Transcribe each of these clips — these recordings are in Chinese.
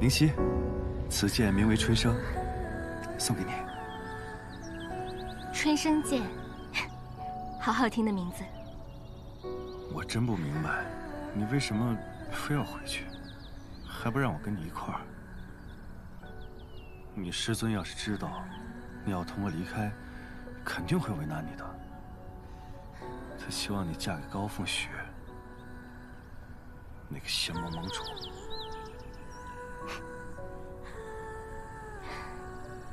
灵犀，此剑名为春生，送给你。春生剑，好好听的名字。我真不明白，你为什么非要回去，还不让我跟你一块儿？你师尊要是知道你要同我离开，肯定会为难你的。他希望你嫁给高凤雪，那个仙盟盟主。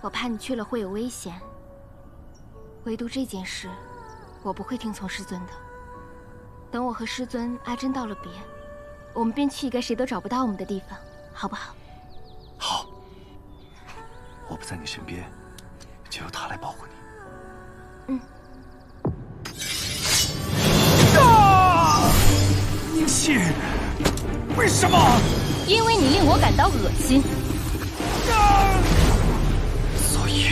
我怕你去了会有危险，唯独这件事，我不会听从师尊的。等我和师尊阿珍道了别，我们便去一个谁都找不到我们的地方，好不好？好。我不在你身边，就由他来保护你。嗯。宁熙，为什么？因为你令我感到恶心。所以，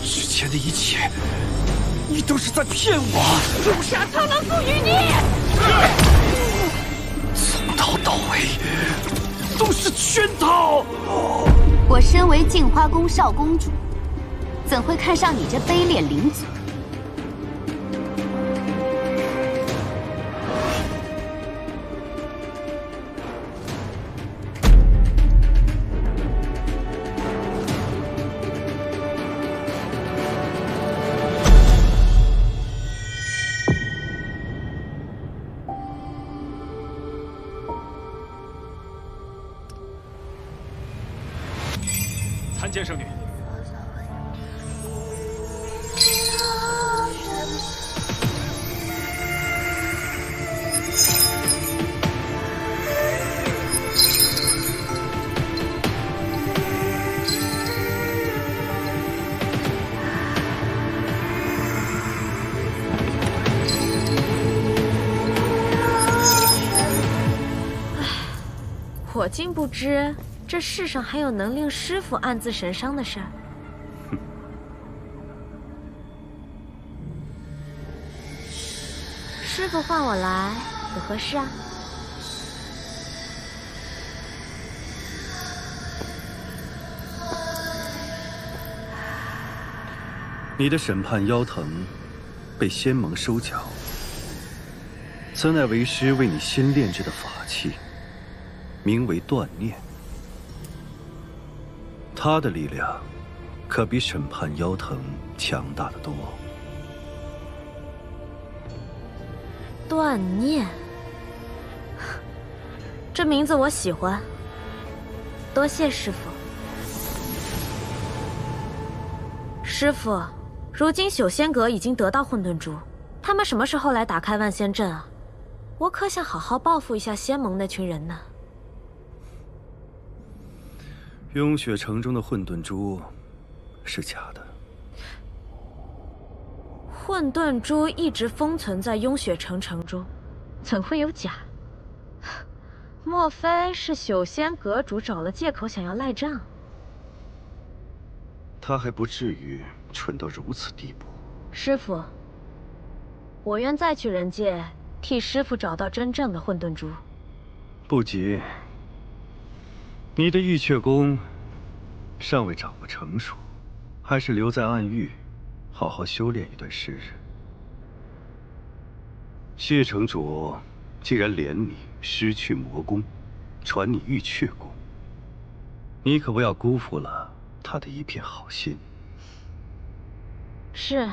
之前的一切，你都是在骗我。诛杀苍狼赋予你。从头到尾都是圈套。我身为镜花宫少公主，怎会看上你这卑劣领主？参见圣女。我竟不知这世上还有能令师父暗自神伤的事儿。师父唤我来，有何事啊？你的审判妖藤被仙盟收缴，此乃为师为你新炼制的法器，名为断念。它的力量可比审判妖藤强大得多。断念，这名字我喜欢，多谢师父。师父，如今朽仙阁已经得到混沌珠，他们什么时候来打开万仙阵啊？我可想好好报复一下仙盟那群人呢。雍雪城中的混沌珠是假的。混沌珠一直封存在雍雪城城中，怎会有假？莫非是朽仙阁主找了借口想要赖账？他还不至于蠢到如此地步。师父，我愿再去人界替师父找到真正的混沌珠。不急，你的玉阙功尚未掌握成熟，还是留在暗域好好修炼一段时日。谢城主既然怜你失去魔功，传你玉阙功，你可不要辜负了他的一片好心。是。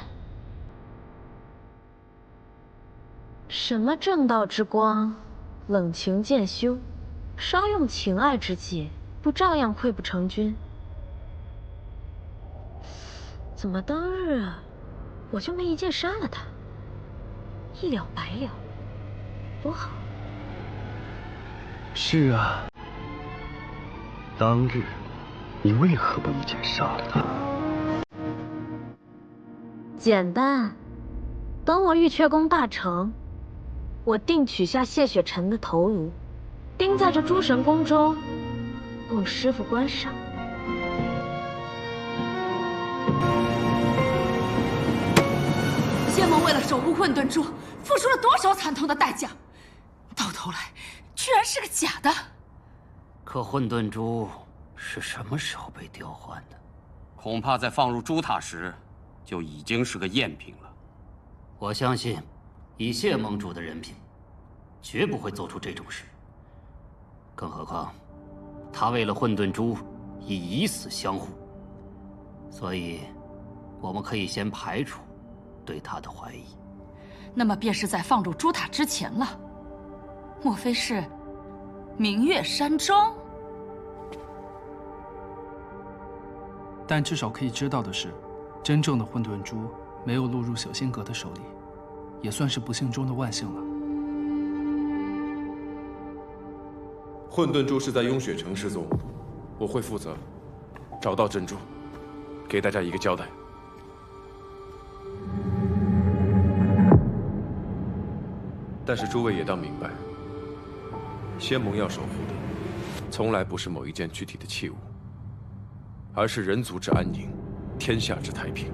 什么正道之光，冷情渐修，稍用情爱之计，不照样溃不成军？怎么当日我就没一剑杀了他，一了百了，多好！是啊，当日你为何不一剑杀了他？简单，等我玉阙功大成，我定取下谢雪晨的头颅，钉在这诸神宫中，供师父观赏。仙盟为了守护混沌珠，付出了多少惨痛的代价，到头来居然是个假的。可混沌珠是什么时候被调换的？恐怕在放入朱塔时，就已经是个赝品了。我相信，以谢盟主的人品，绝不会做出这种事。更何况，他为了混沌珠，已以死相护。所以，我们可以先排除对他的怀疑。那么便是在放入朱塔之前了。莫非是明月山庄？但至少可以知道的是，真正的混沌珠没有落入小仙阁的手里，也算是不幸中的万幸了。混沌珠是在雍雪城失踪，我会负责找到珍珠，给大家一个交代。但是诸位也当明白，仙盟要守护的，从来不是某一件具体的器物，而是人族之安宁，天下之太平。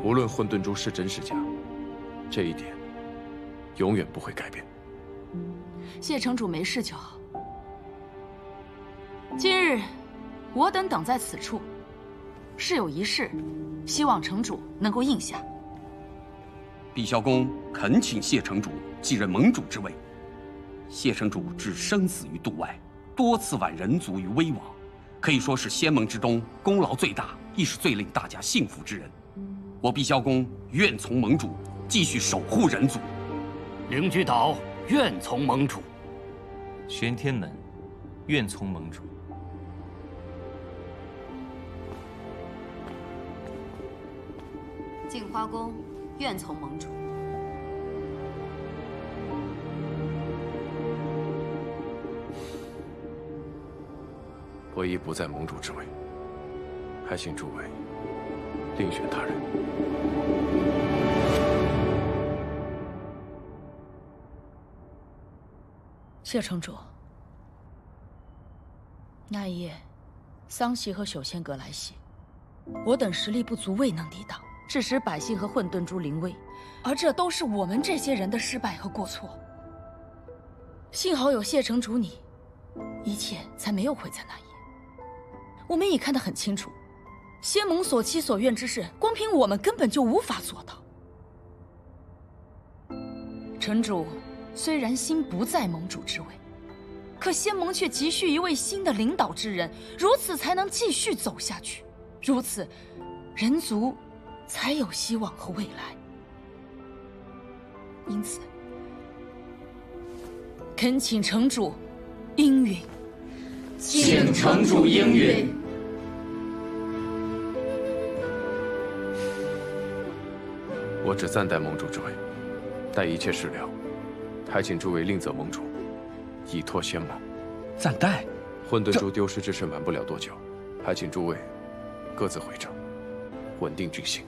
无论混沌珠是真是假，这一点永远不会改变。谢城主没事就好。今日我等在此处，是有一事，希望城主能够应下。碧霄宫恳请谢城主继任盟主之位。谢城主置生死于度外，多次挽人族于危亡，可以说是仙盟之中功劳最大，亦是最令大家信服之人。我碧霄宫愿从盟主继续守护人族。灵居岛愿从盟主。玄天门愿从盟主。镜花宫愿从盟主。我已不在盟主之位，还请诸位另选他人。谢城主，那一夜，桑袭和朽仙阁来袭，我等实力不足，未能抵挡，致使百姓和混沌珠临危，而这都是我们这些人的失败和过错。幸好有谢城主你，一切才没有毁在那一夜。我们已看得很清楚，仙盟所期所愿之事，光凭我们根本就无法做到。城主虽然心不在盟主之位，可仙盟却急需一位新的领导之人，如此才能继续走下去，如此，人族才有希望和未来。因此，恳请城主应允。请城主应允。我只暂代盟主之位，待一切事了，还请诸位另择盟主，以托仙盟。暂代？混沌珠丢失之事瞒不了多久，还请诸位各自回城，稳定军心。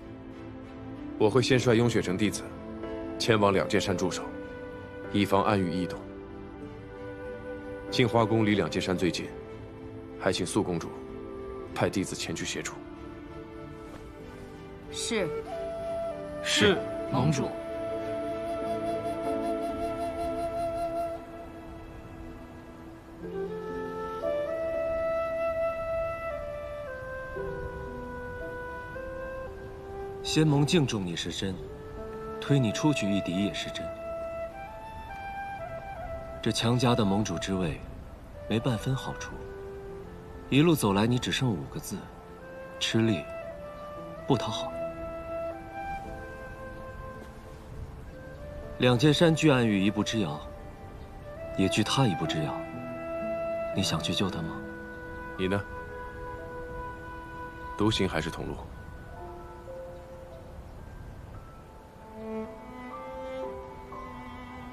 我会先率雍雪城弟子前往两界山驻守，以防暗域异动。镜花宫离两界山最近，还请素公主派弟子前去协助。是。是，盟主。仙盟敬重你是真，推你出去一敌也是真。这强加的盟主之位，没半分好处。一路走来，你只剩5个字：吃力，不讨好。两界山距暗域一步之遥，也距他一步之遥。你想去救他吗？你呢？独行还是同路？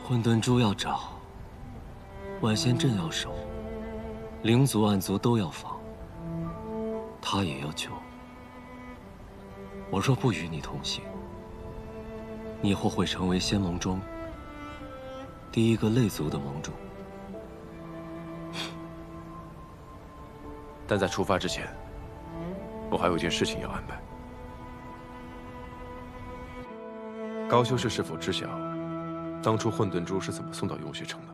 混沌珠要找，万仙阵要守，灵族暗族都要防，他也要救。我若不与你同行，你或会成为仙盟中第一个类族的盟主。但在出发之前，我还有件事情要安排。高修士是否知晓，当初混沌珠是怎么送到雍雪城的？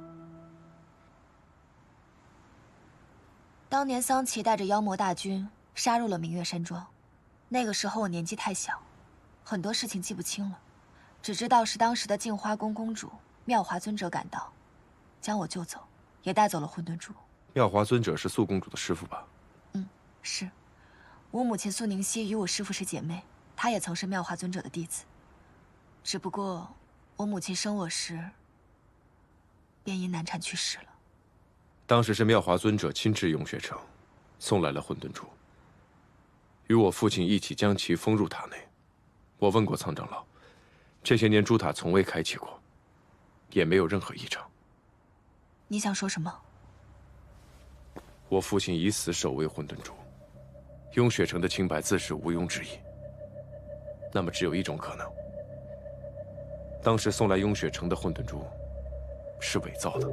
当年桑奇带着妖魔大军杀入了明月山庄，那个时候我年纪太小，很多事情记不清了，只知道是当时的镜花宫公主妙华尊者赶到，将我救走，也带走了混沌珠。妙华尊者是素公主的师父吧？嗯，是。我母亲素宁熙与我师父是姐妹，她也曾是妙华尊者的弟子。只不过我母亲生我时，便因难产去世了。当时是妙华尊者亲至雍雪城，送来了混沌珠，与我父亲一起将其封入塔内。我问过苍长老，这些年珠塔从未开启过，也没有任何异常。你想说什么？我父亲以死守卫混沌珠，雍雪城的清白自是毋庸置疑。那么只有一种可能，当时送来雍雪城的混沌珠是伪造的。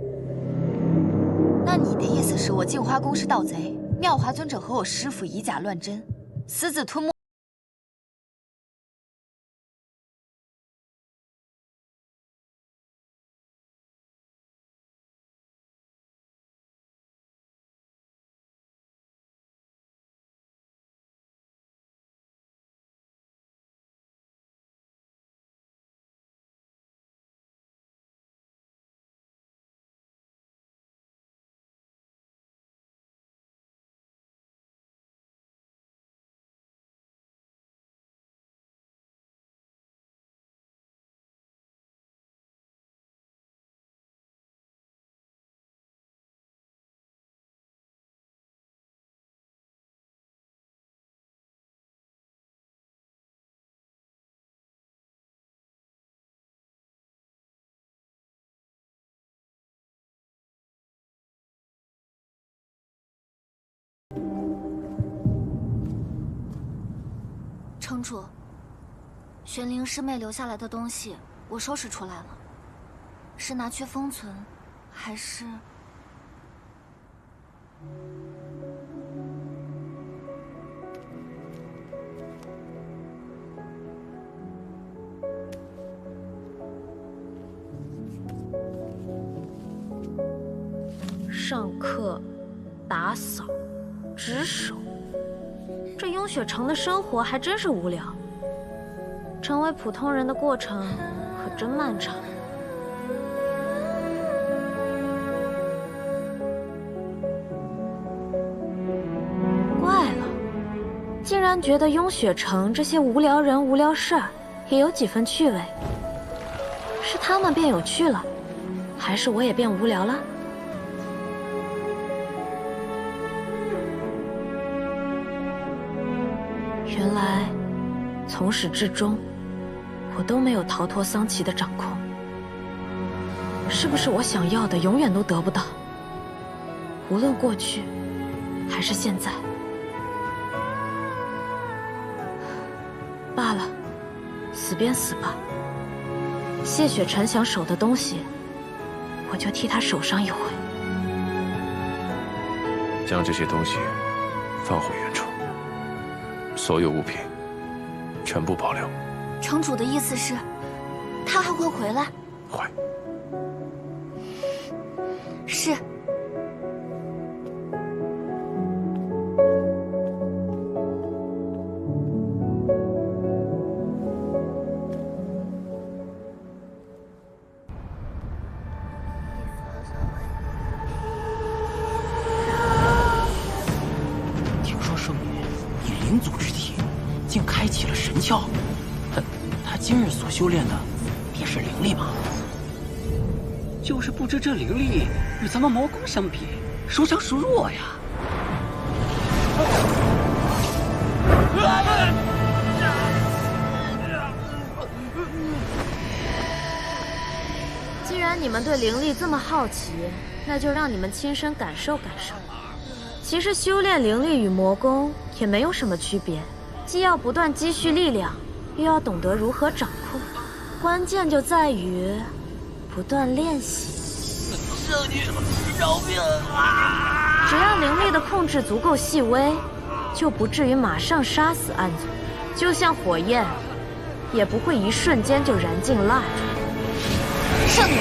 那你的意思是我镜花宫是盗贼，妙华尊者和我师父以假乱真，私自吞没？城主，玄灵师妹留下来的东西我收拾出来了，是拿去封存，还是……上课、打扫、值守。这雍雪城的生活还真是无聊，成为普通人的过程可真漫长。怪了，竟然觉得雍雪城这些无聊人、无聊事儿也有几分趣味。是他们变有趣了，还是我也变无聊了？原来，从始至终，我都没有逃脱桑奇的掌控。是不是我想要的永远都得不到？无论过去，还是现在。罢了，死便死吧。谢雪晨想守的东西，我就替他守上一回。将这些东西放回原处。所有物品全部保留。城主的意思是，他还会回来？会。是。听说圣女以灵族之体，竟开启了神窍。他今日所修炼的，便是灵力吗？就是不知这灵力与咱们魔宫相比，孰强孰弱呀？既然你们对灵力这么好奇，那就让你们亲身感受感受。其实修炼灵力与魔功也没有什么区别，既要不断积蓄力量，又要懂得如何掌控。关键就在于不断练习。圣女，饶命啊！只要灵力的控制足够细微，就不至于马上杀死暗族。就像火焰，也不会一瞬间就燃尽蜡烛。圣女，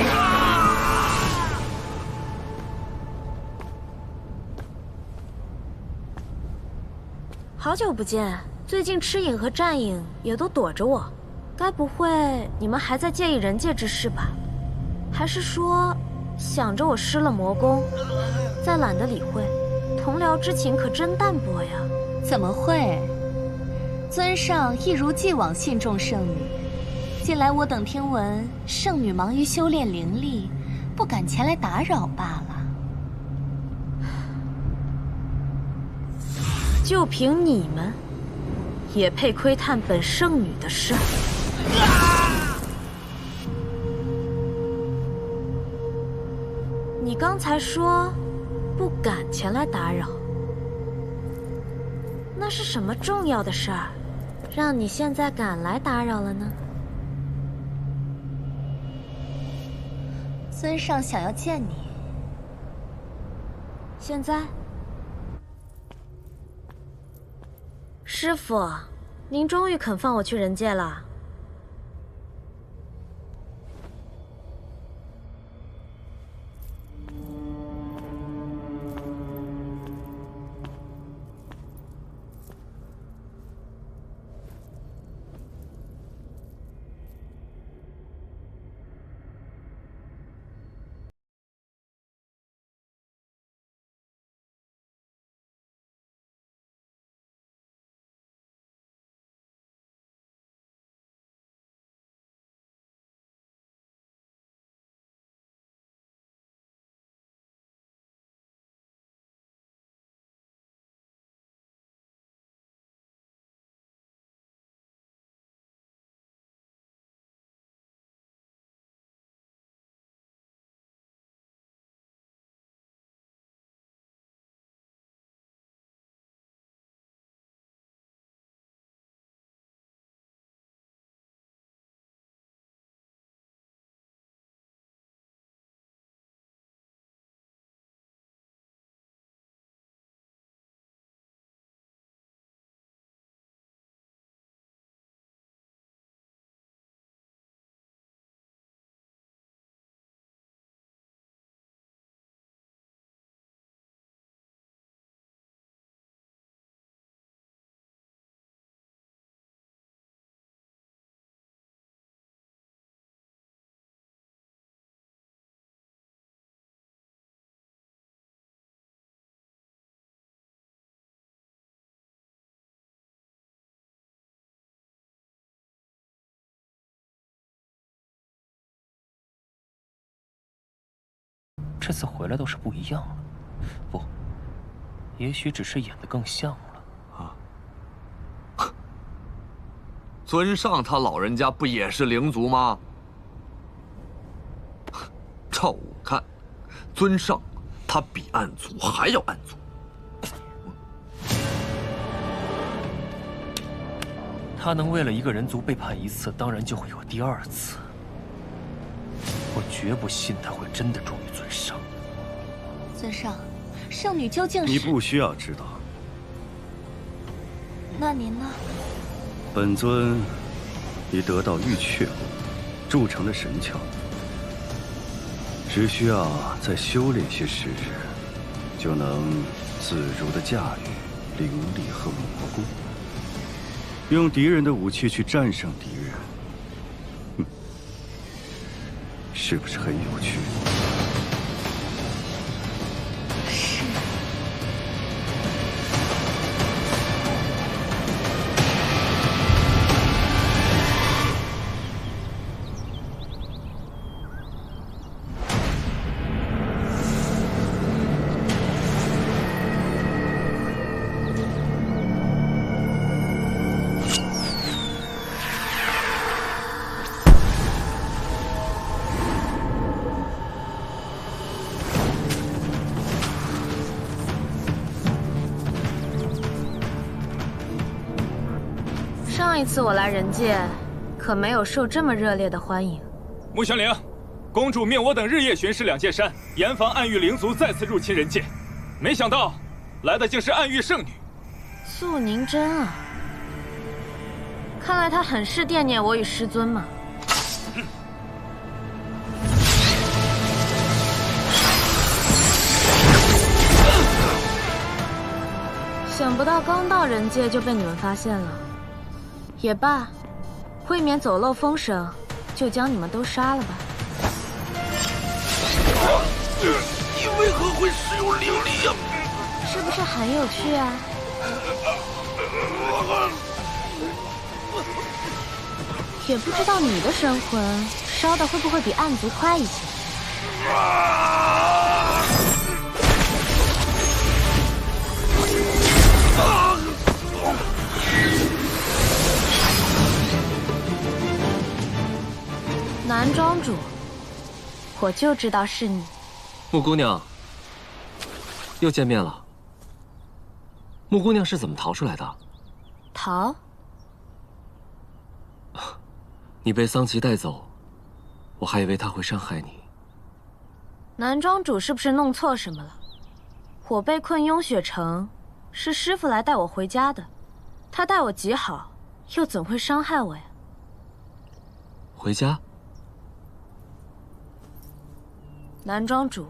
好久不见，最近赤影和战影也都躲着我，该不会你们还在介意人界之事吧？还是说想着我失了魔功，再懒得理会？同僚之情可真淡薄呀。怎么会？尊上一如既往信重圣女，近来我等听闻圣女忙于修炼灵力，不敢前来打扰罢了。就凭你们，也配窥探本圣女的事？你刚才说不敢前来打扰，那是什么重要的事儿，让你现在敢来打扰了呢？尊上想要见你。现在？师傅，您终于肯放我去人界了。这次回来倒是不一样了，不，也许只是演得更像了。啊！尊上他老人家不也是灵族吗？照我看，尊上他比暗族还要暗族。他能为了一个人族背叛一次，当然就会有第二次。我绝不信他会真的忠于尊上。尊上，圣女究竟是……你不需要知道。那您呢？本尊已得到玉阙宫铸成的神窍，只需要再修炼些时日，就能自如地驾驭灵力和魔功，用敌人的武器去战胜敌人。是不是很有趣？是。上一次我来人界，可没有受这么热烈的欢迎。穆玄灵，公主命我等日夜巡视两界山，严防暗域灵族再次入侵人界。没想到，来的竟是暗域圣女素凝真啊！看来她很是惦念我与师尊嘛。想不到刚到人界就被你们发现了。也罢，未免走漏风声，就将你们都杀了吧。你为何会使用灵力呀？是不是很有趣啊？也不知道你的神魂烧的会不会比暗族快一些。南庄主，我就知道是你。木姑娘，又见面了。木姑娘是怎么逃出来的？逃？你被桑琪带走，我还以为他会伤害你。南庄主是不是弄错什么了？我被困雍雪城，是师傅来带我回家的，他待我极好，又怎会伤害我呀？回家？南庄主。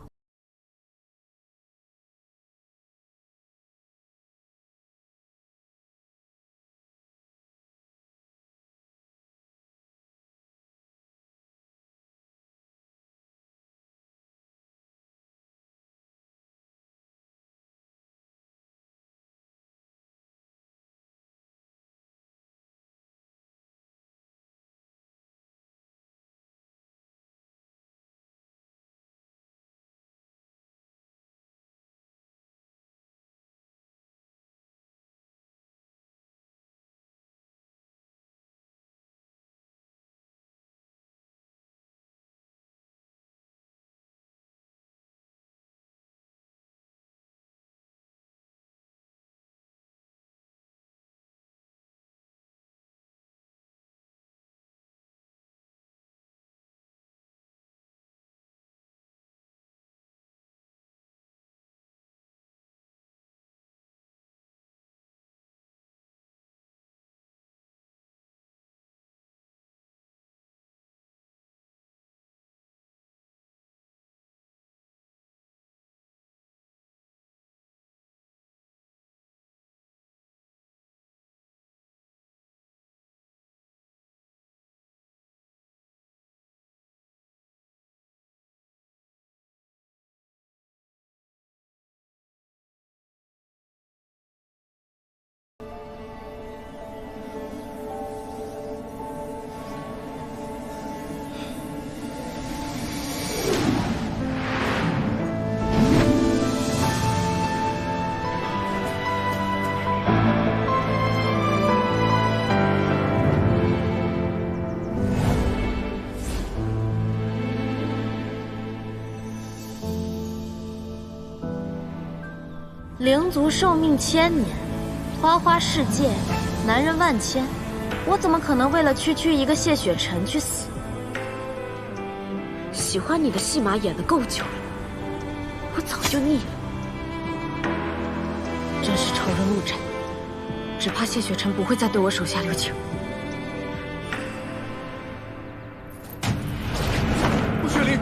灵族寿命1000年，花花世界，男人万千，我怎么可能为了区区一个谢雪尘去死？喜欢你的戏码演得够久了，我早就腻了。真是仇人误斩，只怕谢雪尘不会再对我手下留情。穆雪玲。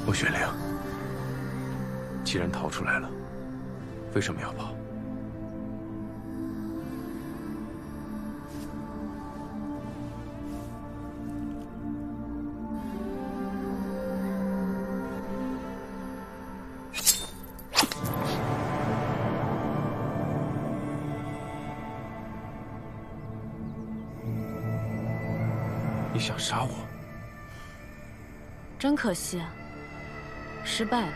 穆雪玲，既然逃出来了，为什么要跑？你想杀我？真可惜啊，失败了。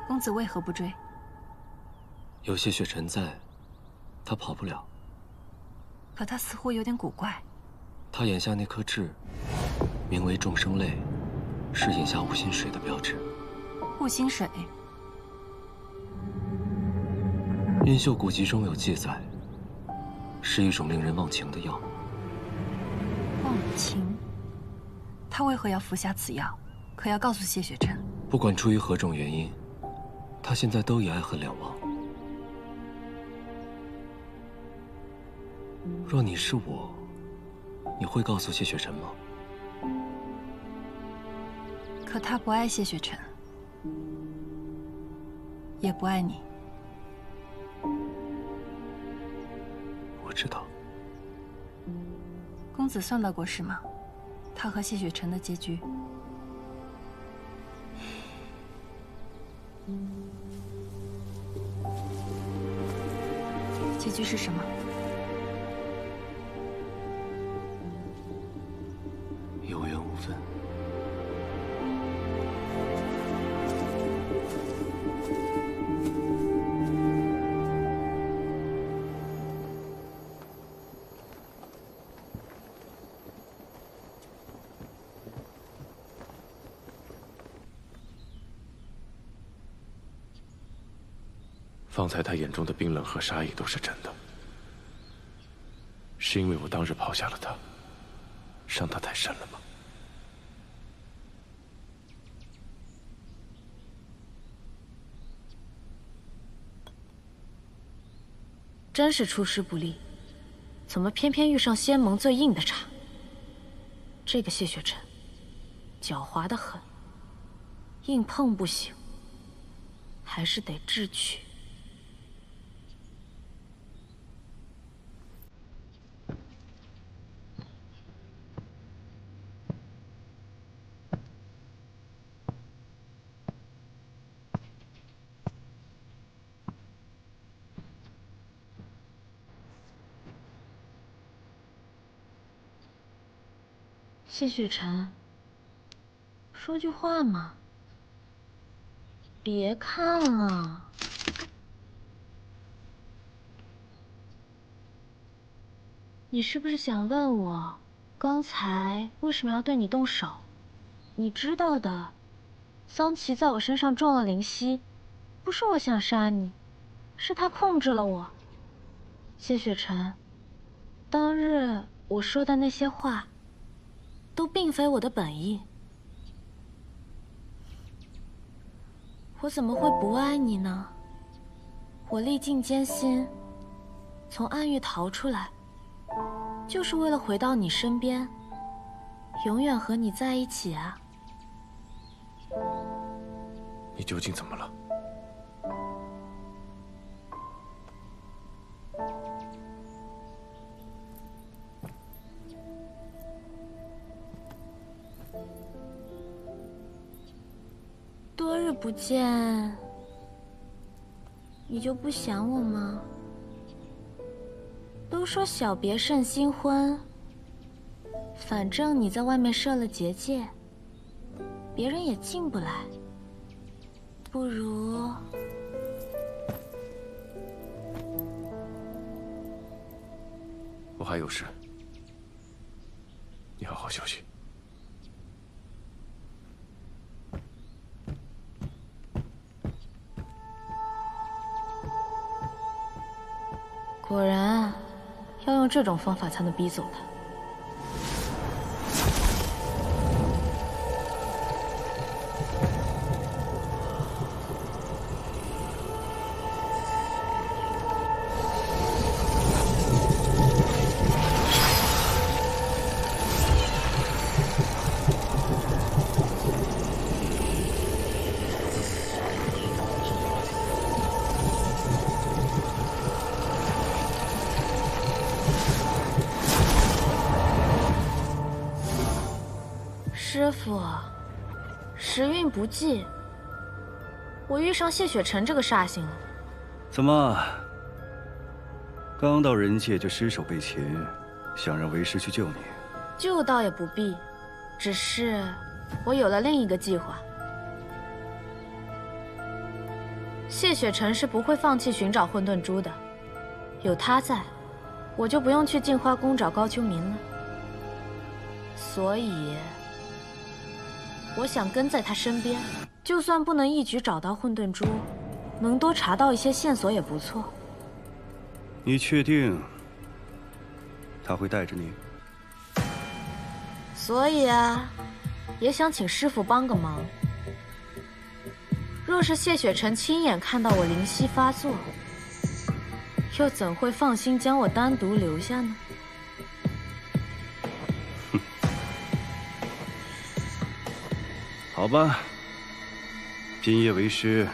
公子为何不追？有谢雪尘在，他跑不了。可他似乎有点古怪。他眼下那颗痣，名为众生泪，是眼下无心水的标志。护心水。云秀古籍中有记载，是一种令人忘情的药。忘情。他为何要服下此药？可要告诉谢雪晨。不管出于何种原因，他现在都已爱恨两忘。若你是我，你会告诉谢雪晨吗？可他不爱谢雪晨，也不爱你。我知道。公子算到过是吗？他和谢雪晨的结局。结局是什么？有缘无分。方才他眼中的冰冷和杀意都是真的，是因为我当日抛下了他，伤他太深了吗？真是出师不利，怎么偏偏遇上仙盟最硬的茬？这个谢雪晨，狡猾得很，硬碰不行，还是得智取。谢雪晨，说句话嘛，别看了。你是不是想问我，刚才为什么要对你动手？你知道的，桑琪在我身上中了灵犀，不是我想杀你，是他控制了我。谢雪晨，当日我说的那些话，都并非我的本意。我怎么会不爱你呢？我历尽艰辛，从暗域逃出来，就是为了回到你身边，永远和你在一起啊。你究竟怎么了？多日不见，你就不想我吗？都说小别胜新婚，反正你在外面设了结界，别人也进不来。不如……我还有事，你好好休息。果然，要用这种方法才能逼走他。师傅，时运不济，我遇上谢雪晨这个煞星了。怎么，刚到人界就失手被擒，想让为师去救你？救倒也不必，只是我有了另一个计划。谢雪晨是不会放弃寻找混沌珠的，有他在，我就不用去镜花宫找高秋明了。所以，我想跟在他身边，就算不能一举找到混沌珠，能多查到一些线索也不错。你确定他会带着你？所以啊，也想请师傅帮个忙。若是谢雪晨亲眼看到我灵犀发作，又怎会放心将我单独留下呢？好吧，今夜为师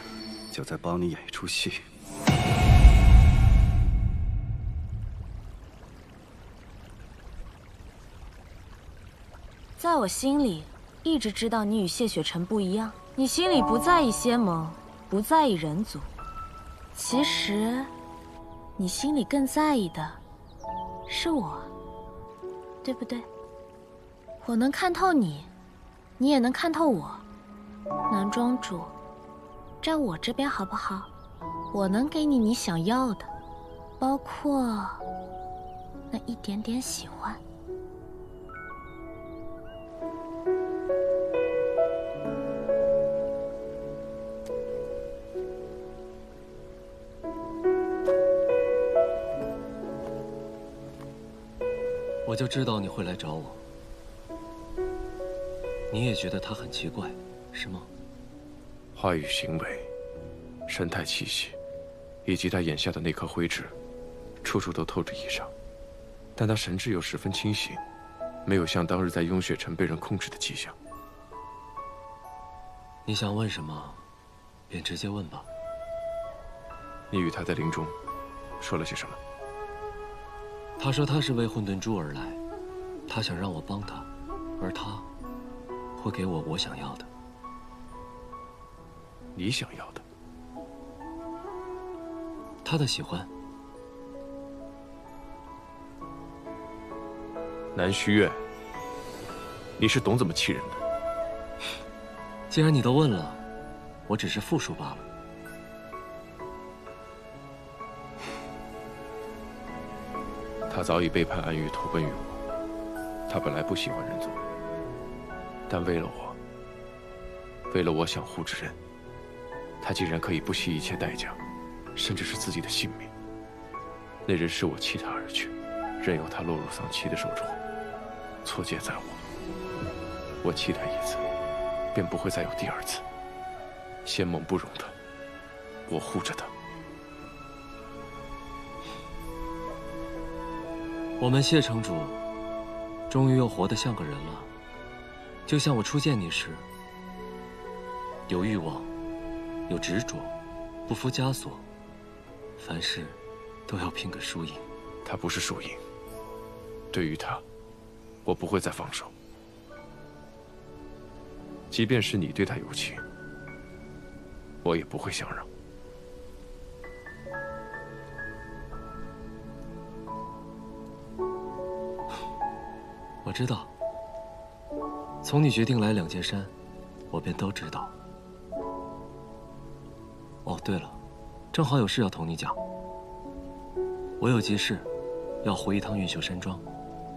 就再帮你演一出戏。在我心里，一直知道你与谢雪晨不一样。你心里不在意仙盟，不在意人族，其实，你心里更在意的是我，对不对？我能看透你，你也能看透我。南庄主，在我这边好不好？我能给你你想要的，包括那一点点喜欢。我就知道你会来找我。你也觉得他很奇怪，是吗？话语、行为、神态、气息，以及他眼下的那颗灰痣，处处都透着异常。但他神智又十分清醒，没有像当日在雍雪城被人控制的迹象。你想问什么，便直接问吧。你与他在林中说了些什么？他说他是为混沌珠而来，他想让我帮他，而他会给我想要的。你想要的？他的喜欢。南虚月，你是懂怎么欺人的。既然你都问了，我只是复述罢了。他早已背叛暗域，投奔于我。他本来不喜欢人族，但为了我想护之人，他竟然可以不惜一切代价，甚至是自己的性命。那人是我弃他而去，任由他落入丧妻的手中，错戒在我。我弃他一次，便不会再有第二次。仙盟不容他，我护着他。我们谢城主终于又活得像个人了，就像我初见你时，有欲望，有执着，不服枷锁，凡事都要拼个输赢。他不是输赢，对于他，我不会再放手。即便是你对他有情，我也不会相让。我知道，从你决定来两界山，我便都知道。哦，对了，正好有事要同你讲。我有急事，要回一趟运秀山庄，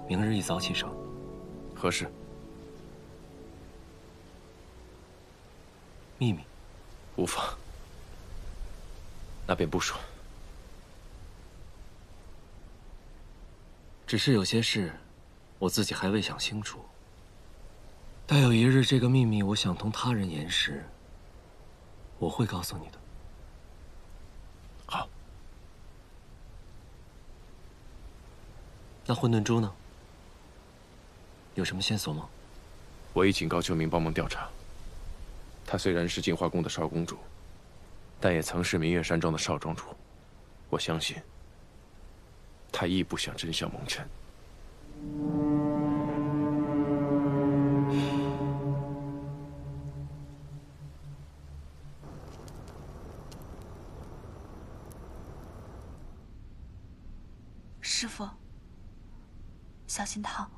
明日一早启程。何事？秘密。无妨。那便不说。只是有些事，我自己还未想清楚。待有一日这个秘密我想同他人言时，我会告诉你的。好。那混沌珠呢？有什么线索吗？我已警告秋明帮忙调查。她虽然是净化宫的少公主，但也曾是明月山庄的少庄主。我相信，她亦不想真相蒙尘。师父，小心烫。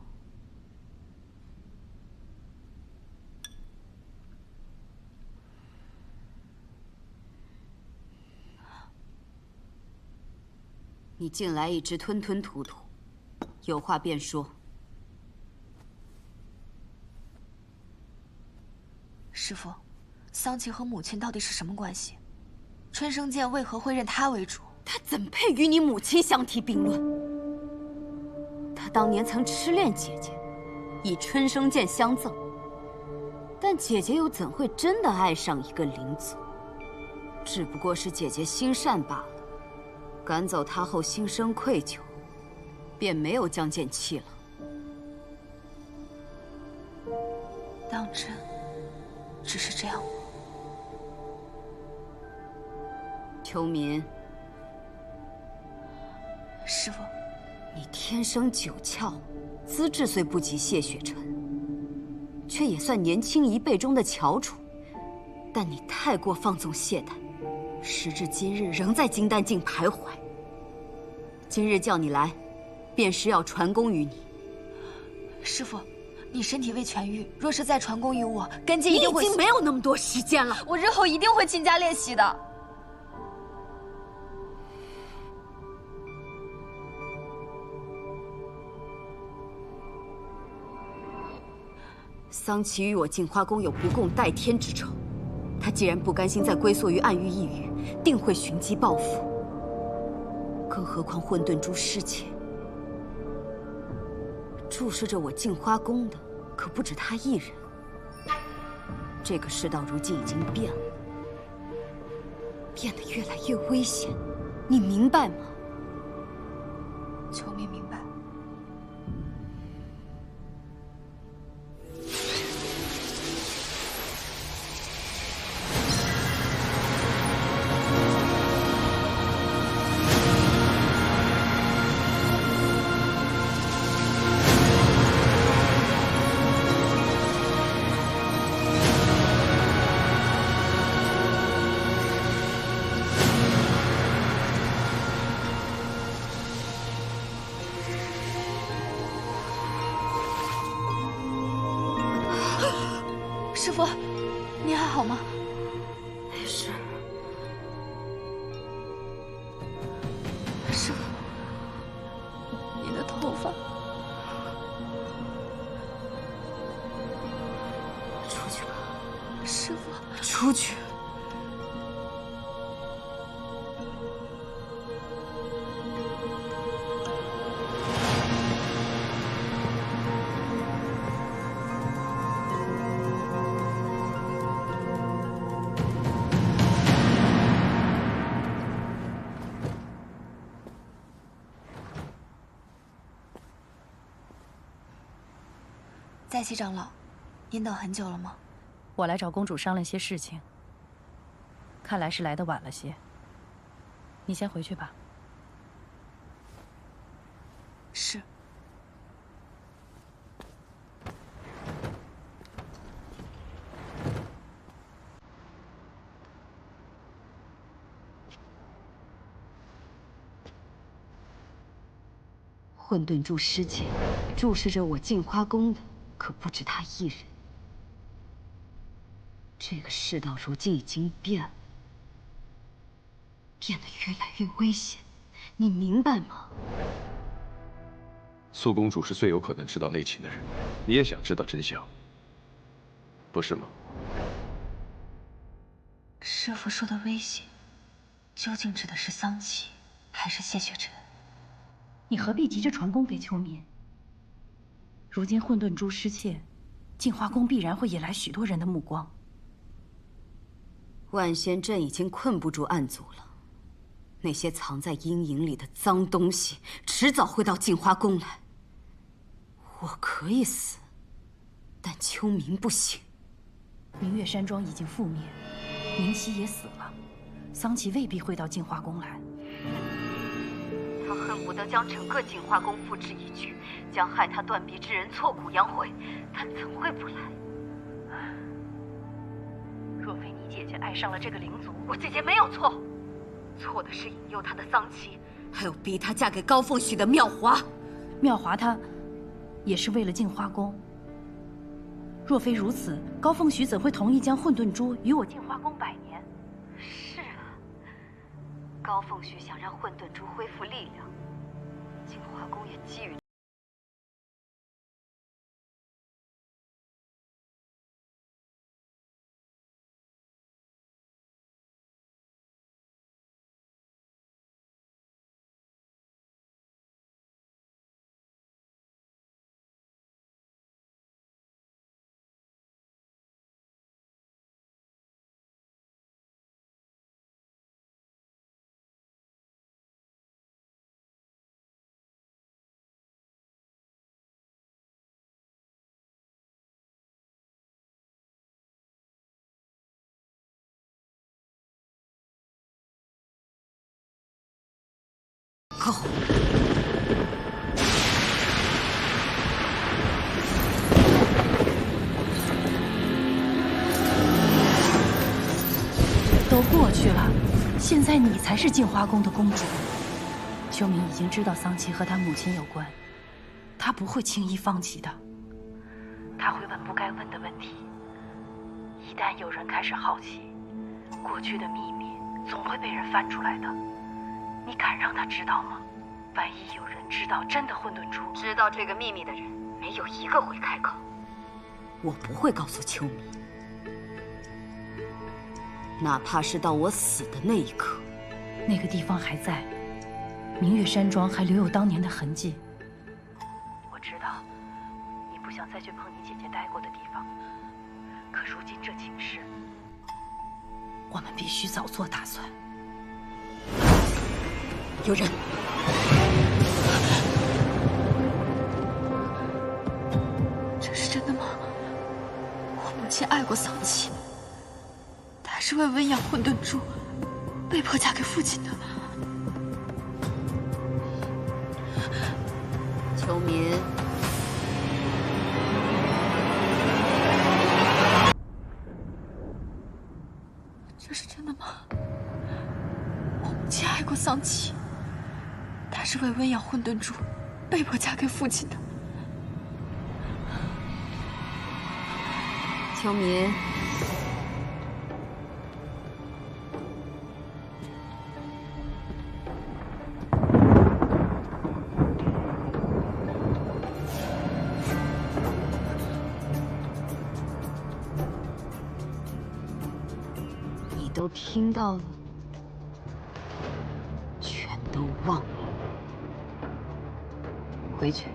你近来一直吞吞吐吐，有话便说。师父，桑琪和母亲到底是什么关系？春生剑为何会认他为主？他怎配与你母亲相提并论？他当年曾痴恋姐姐，以春生剑相赠，但姐姐又怎会真的爱上一个灵族？只不过是姐姐心善罢了。赶走他后心生愧疚，便没有将剑弃了。当真只是这样吗？秋民，师父，你天生九窍，资质虽不及谢雪晨，却也算年轻一辈中的翘楚。但你太过放纵懈怠，时至今日仍在金丹境徘徊。今日叫你来，便是要传功于你。师父，你身体未痊愈，若是再传功于我，根基一定会……你已经没有那么多时间了。我日后一定会勤加练习的。桑琪与我镜花宫有不共戴天之仇，他既然不甘心再归宿于暗域一隅，定会寻机报复。更何况混沌珠失窃，注视着我镜花宫的可不止他一人。这个世道如今已经变了，变得越来越危险，你明白吗？秋明明白。师父，你还好吗？没事。师父，你的头发……出去吧，师父。出去。在西长老，您等很久了吗？我来找公主商量些事情，看来是来得晚了些。你先回去吧。是。混沌珠失窃，注视着我镜花宫的可不止他一人。这个世道如今已经变了，变得越来越危险，你明白吗？苏公主是最有可能知道内情的人，你也想知道真相，不是吗？师父说的危险，究竟指的是桑琪，还是谢雪晨？你何必急着传功给秋民？如今混沌珠失窃，镜花宫必然会引来许多人的目光。万仙阵已经困不住暗族了，那些藏在阴影里的脏东西，迟早会到镜花宫来。我可以死，但秋明不行。明月山庄已经覆灭，明熙也死了，桑琪未必会到镜花宫来。他恨不得将整个镜花宫付之一炬，将害他断臂之人挫骨扬灰，他怎会不来？若非你姐姐爱上了这个灵族，我姐姐没有错，错的是引诱她的桑琪，还有逼她嫁给高凤许的妙华。妙华她也是为了镜花宫。若非如此，高凤许怎会同意将混沌珠与我镜花宫百年？是啊，高凤许想让混沌珠恢复力量，镜花宫也基于。靠！都过去了，现在你才是镜花宫的公主。秋明已经知道桑琪和他母亲有关，他不会轻易放弃的。他会问不该问的问题。一旦有人开始好奇，过去的秘密总会被人翻出来的。你敢让他知道吗？万一有人知道真的混沌珠，知道这个秘密的人，没有一个会开口。我不会告诉秋明，哪怕是到我死的那一刻。那个地方还在，明月山庄还留有当年的痕迹。我知道，你不想再去碰你姐姐待过的地方，可如今这情势，我们必须早做打算。有人！这是真的吗？我母亲爱过桑琪，她是为温养混沌珠，被迫嫁给父亲的。秋明，这是真的吗？我母亲爱过桑琪，她是为温养混沌珠，被迫嫁给父亲的。秋明，你都听到了，全都忘了，回去。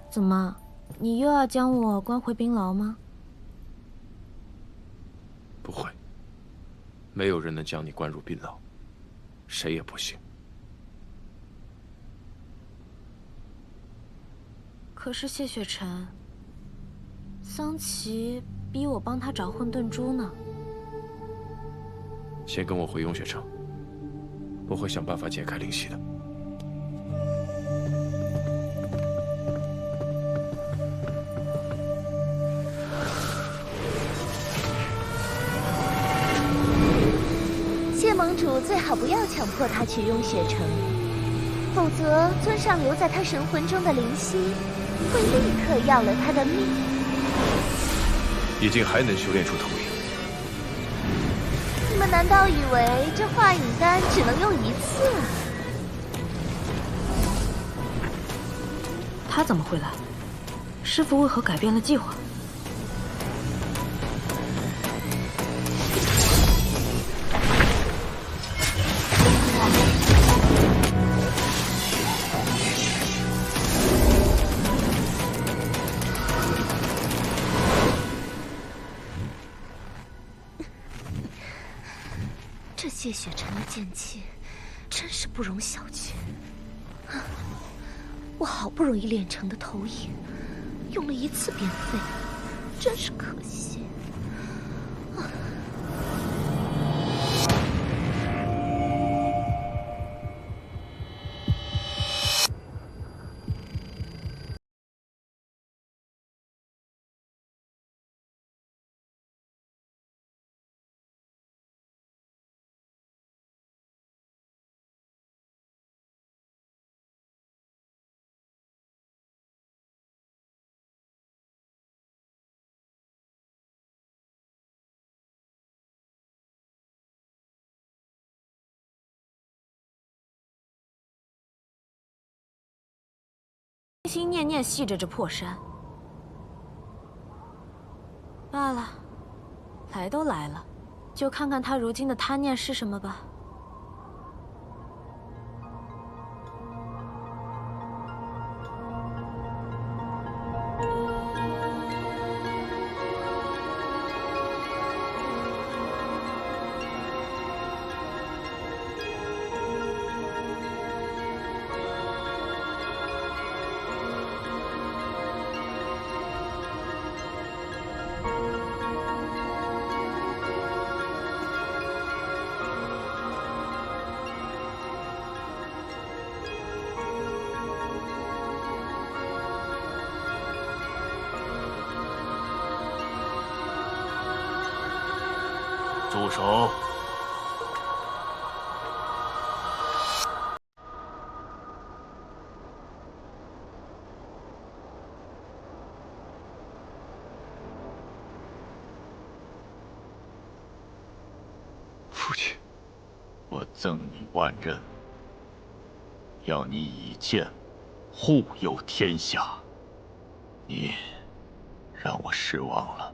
怎么，你又要将我关回冰牢吗？不会，没有人能将你关入冰牢，谁也不行。可是谢雪晨，桑琪逼我帮他找混沌珠呢。先跟我回雍雪城，我会想办法解开灵犀的。谢盟主最好不要强迫他去雍雪城，否则尊上留在他神魂中的灵犀会立刻要了他的命。已经还能修炼出投影？你们难道以为这化影丹只能用一次啊？他怎么会来？师父为何改变了计划？这谢雪晨的剑气真是不容小觑。我好不容易练成的投影，用了一次便废，真是可惜。心念念系着这破山。罢了，来都来了，就看看他如今的贪念是什么吧。住手！父亲，我赠你万仞，要你以剑护佑天下。你让我失望了。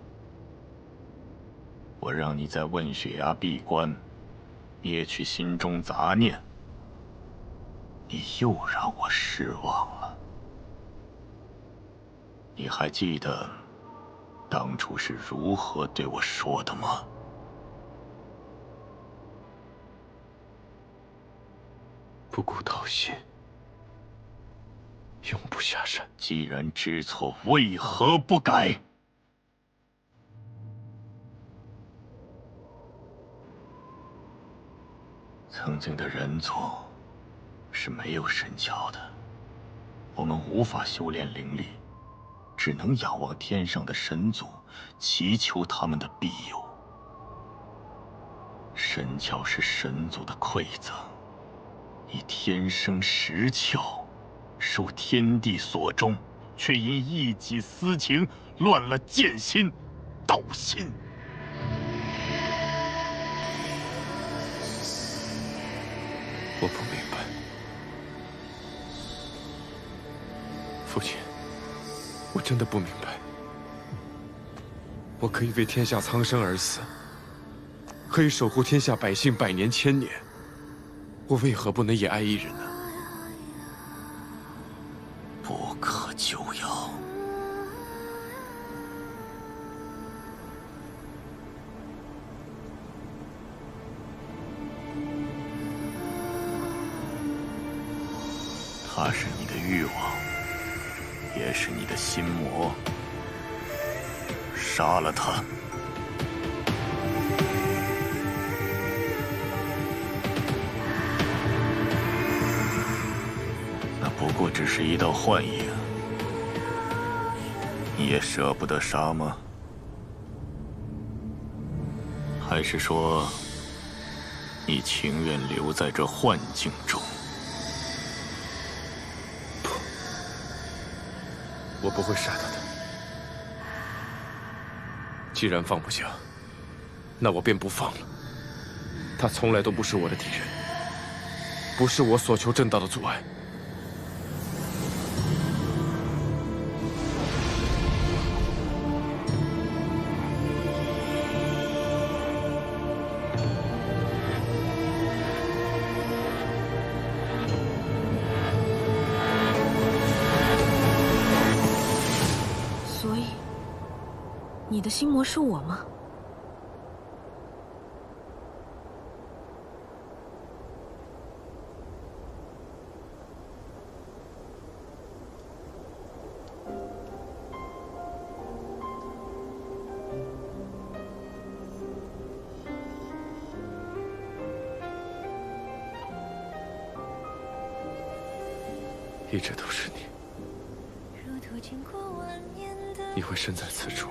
我让你在问血崖闭关，灭去心中杂念，你又让我失望了。你还记得当初是如何对我说的吗？不顾道心，永不下山。既然知错，为何不改？曾经的人族是没有神窍的，我们无法修炼灵力，只能仰望天上的神族，祈求他们的庇佑。神窍是神族的馈赠，你天生实窍，受天地所钟，却因一己私情乱了剑心、道心。我不明白，父亲，我真的不明白。我可以为天下苍生而死，可以守护天下百姓百年千年，我为何不能也爱一人呢？不可救药。他是你的欲望，也是你的心魔。杀了他！那不过只是一道幻影，你也舍不得杀吗？还是说，你情愿留在这幻境中？我不会杀他的。既然放不下，那我便不放了。他从来都不是我的敌人，不是我所求正道的阻碍。你的心魔是我吗？一直都是你。你会身在此处，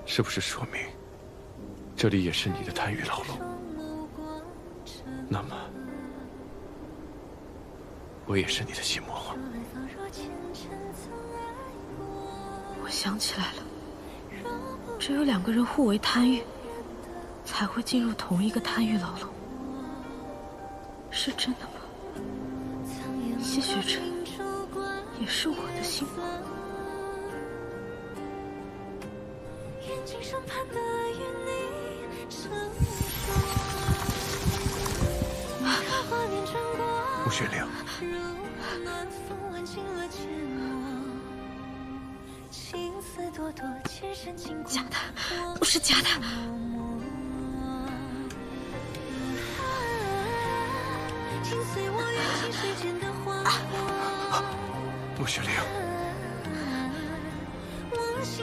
是不是说明这里也是你的贪欲牢笼？那么，我也是你的心魔吗？我想起来了，只有两个人互为贪欲，才会进入同一个贪欲牢笼。是真的吗？谢雪晨，也是我的幸福。穆雪玲，假的，都是假的。穆雪玲，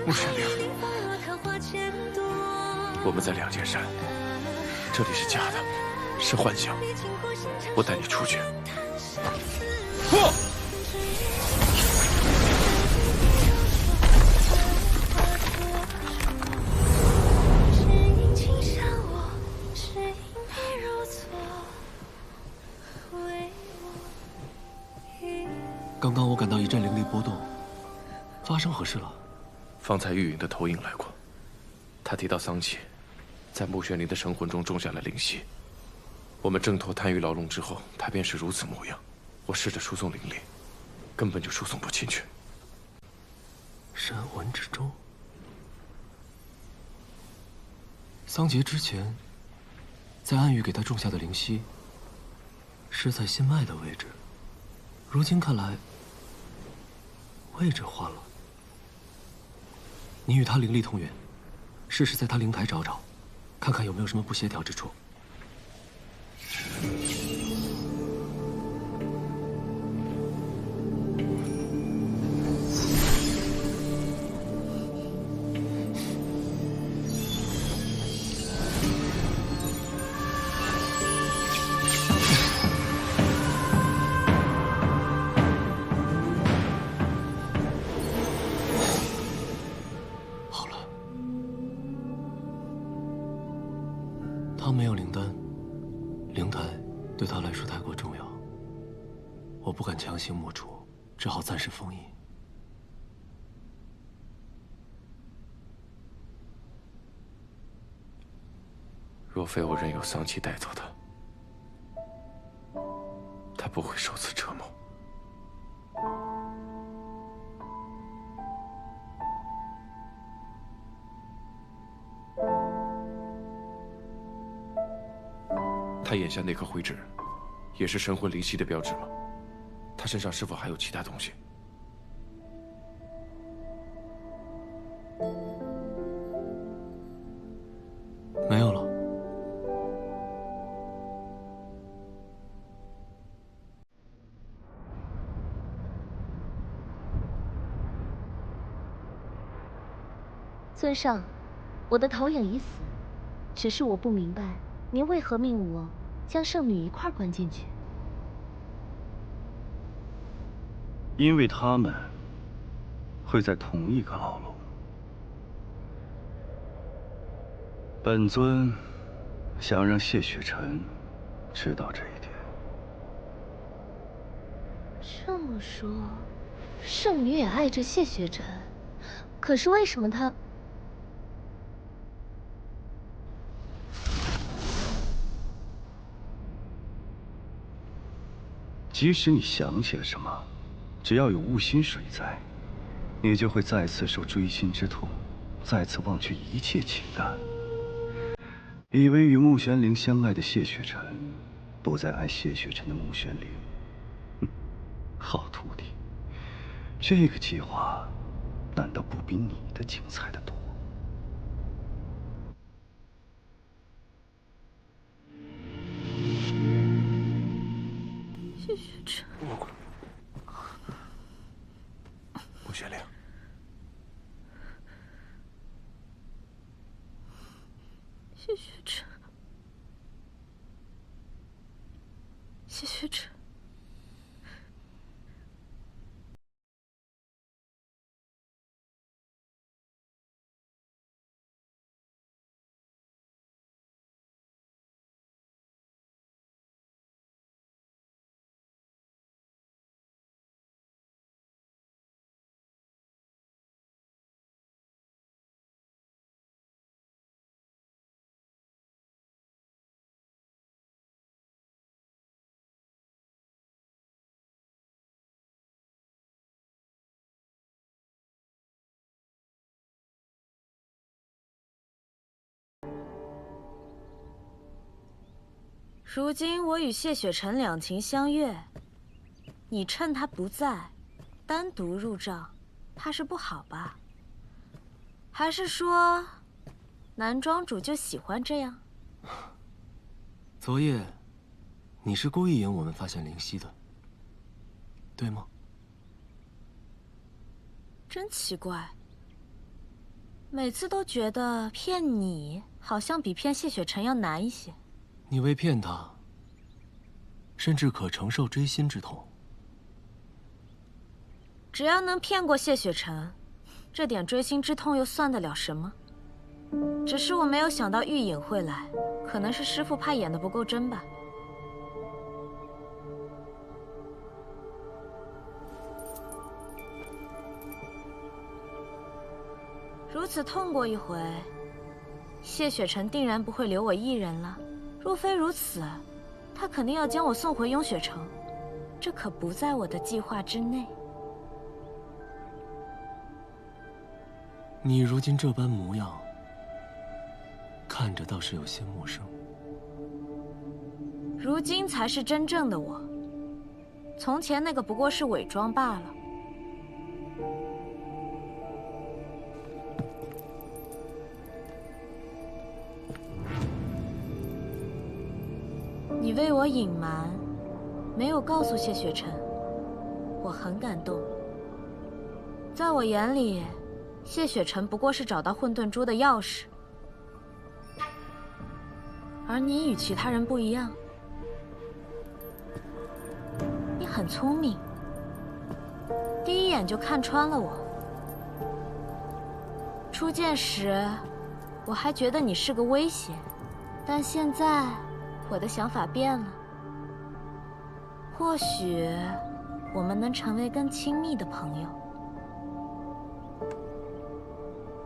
穆雪玲，我们在两界山，这里是假的，是幻想。我带你出去。不！刚刚我感到一阵灵力波动，发生何事了？方才玉云的投影来过，他提到桑启在穆玄灵的神魂中种下了灵犀。我们挣脱贪欲牢笼之后，他便是如此模样。我试着输送灵力，根本就输送不进去。神魂之中，桑杰之前在暗域给他种下的灵犀，是在心脉的位置。如今看来，位置换了。你与他灵力通源，试试在他灵台找找，看看有没有什么不协调之处。他没有灵丹，灵台对他来说太过重要，我不敢强行抹除，只好暂时封印。若非我任由桑启带走他，他不会受此折磨。他眼下那颗灰痣，也是神魂灵犀的标志吗？他身上是否还有其他东西？没有了。尊上，我的投影已死，只是我不明白，您为何命我将圣女一块关进去？因为他们会在同一个牢笼。本尊想让谢雪晨知道这一点。这么说，圣女也爱着谢雪晨，可是为什么她？即使你想起了什么，只要有雾心水在，你就会再次受锥心之痛，再次忘却一切情感。以为与穆玄灵相爱的谢雪晨，不再爱谢雪晨的穆玄灵。哼，好徒弟，这个计划难道不比你的精彩的多？谢雪晨，穆玄灵，谢雪晨，谢雪晨。如今我与谢雪晨两情相悦，你趁他不在，单独入帐，怕是不好吧？还是说，南庄主就喜欢这样？昨夜，你是故意引我们发现灵犀的，对吗？真奇怪，每次都觉得骗你好像比骗谢雪晨要难一些。你为骗他，甚至可承受锥心之痛。只要能骗过谢雪晨，这点锥心之痛又算得了什么？只是我没有想到玉隐会来，可能是师父怕演得不够真吧。如此痛过一回，谢雪晨定然不会留我一人了。若非如此，他肯定要将我送回雍雪城，这可不在我的计划之内。你如今这般模样，看着倒是有些陌生。如今才是真正的我，从前那个不过是伪装罢了。你为我隐瞒，没有告诉谢雪晨，我很感动。在我眼里，谢雪晨不过是找到混沌珠的钥匙，而你与其他人不一样，你很聪明，第一眼就看穿了我。初见时，我还觉得你是个威胁，但现在我的想法变了，或许我们能成为更亲密的朋友，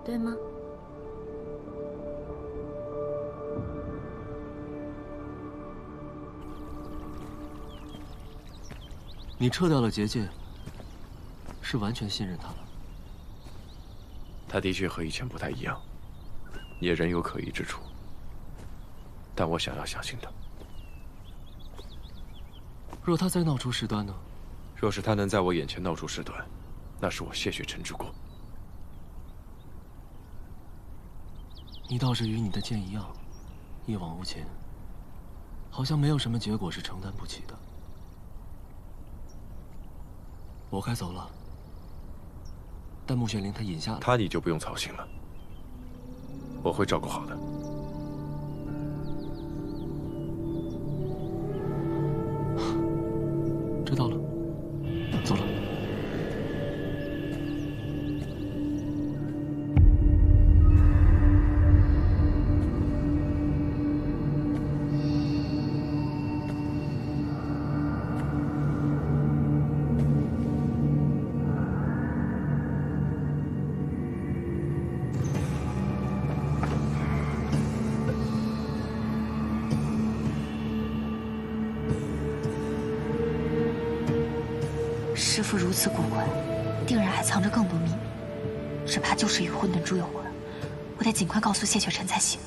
对吗？你撤掉了结界，是完全信任他了？他的确和以前不太一样，也仍有可疑之处。但我想要相信他。若他再闹出事端呢？若是他能在我眼前闹出事端，那是我谢雪晨之过。你倒是与你的剑一样，一往无前，好像没有什么结果是承担不起的。我该走了，但穆玄灵他饮下了。他你就不用操心了，我会照顾好的。知道了，走了。师父如此古怪，定然还藏着更多秘密，只怕就是与混沌珠有关。我得尽快告诉谢雪晨才行。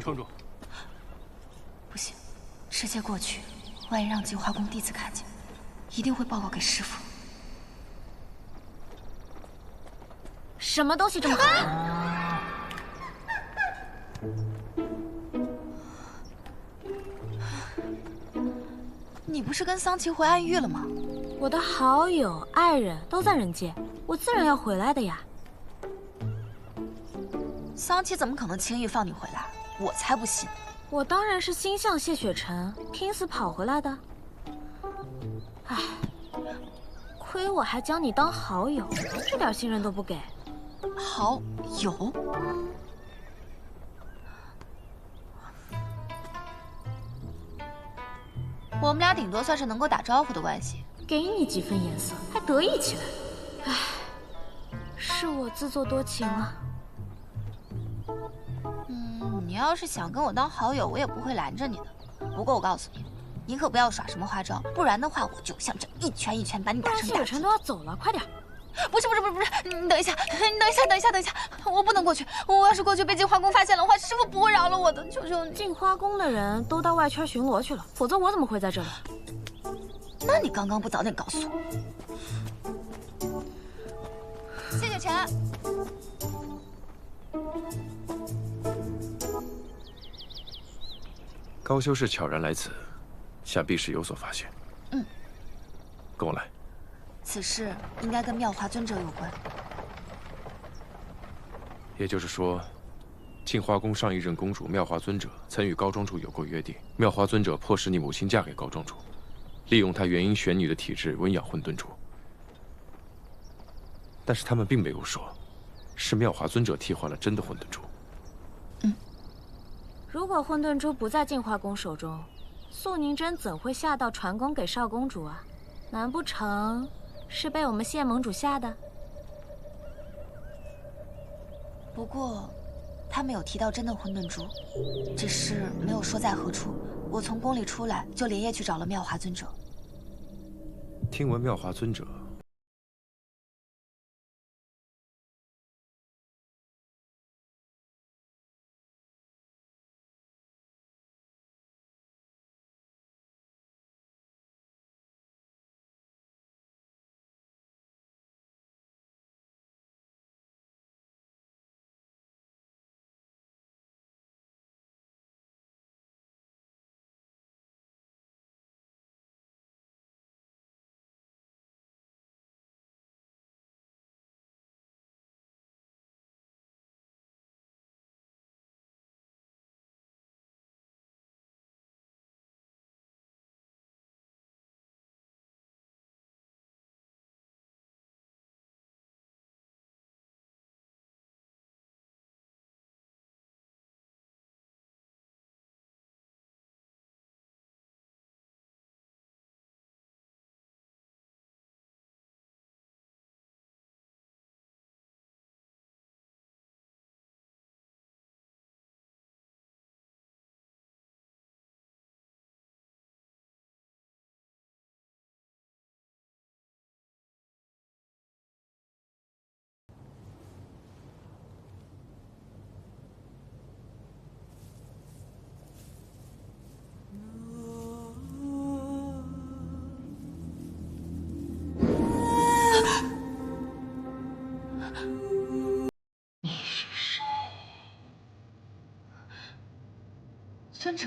城主，不行，直接过去，万一让净化宫弟子看见，一定会报告给师父。什么东西这么狠？你不是跟桑琪回暗域了吗？我的好友、爱人都在人界，我自然要回来的呀。桑琪怎么可能轻易放你回来？我才不信！我当然是心向谢雪晨，拼死跑回来的。唉，亏我还将你当好友，这点信任都不给。好友？我们俩顶多算是能够打招呼的关系。给你几分颜色，还得意起来。唉，是我自作多情啊。你要是想跟我当好友，我也不会拦着你的。不过我告诉你，你可不要耍什么花招，不然的话，我就像这一拳一拳把你打成大谢晨都要走了，快点！不是，你等一下，我不能过去。我要是过去被净花宫发现的话，师傅不会饶了我的，求求你。净花宫的人都到外圈巡逻去了，否则我怎么会在这里？那你刚刚不早点告诉我？谢雪晨。高修士悄然来此，想必是有所发现。跟我来。此事应该跟妙华尊者有关。也就是说，净花宫上一任公主妙华尊者曾与高庄主有过约定，妙华尊者迫使你母亲嫁给高庄主，利用她元婴玄女的体质温养混沌珠。但是他们并没有说，是妙华尊者替换了真的混沌珠。如果混沌珠不在净花宫手中，素宁真怎会下到传宫给少公主啊？难不成是被我们谢盟主吓的？不过，他没有提到真的混沌珠，只是没有说在何处。我从宫里出来，就连夜去找了妙华尊者。听闻妙华尊者尊者，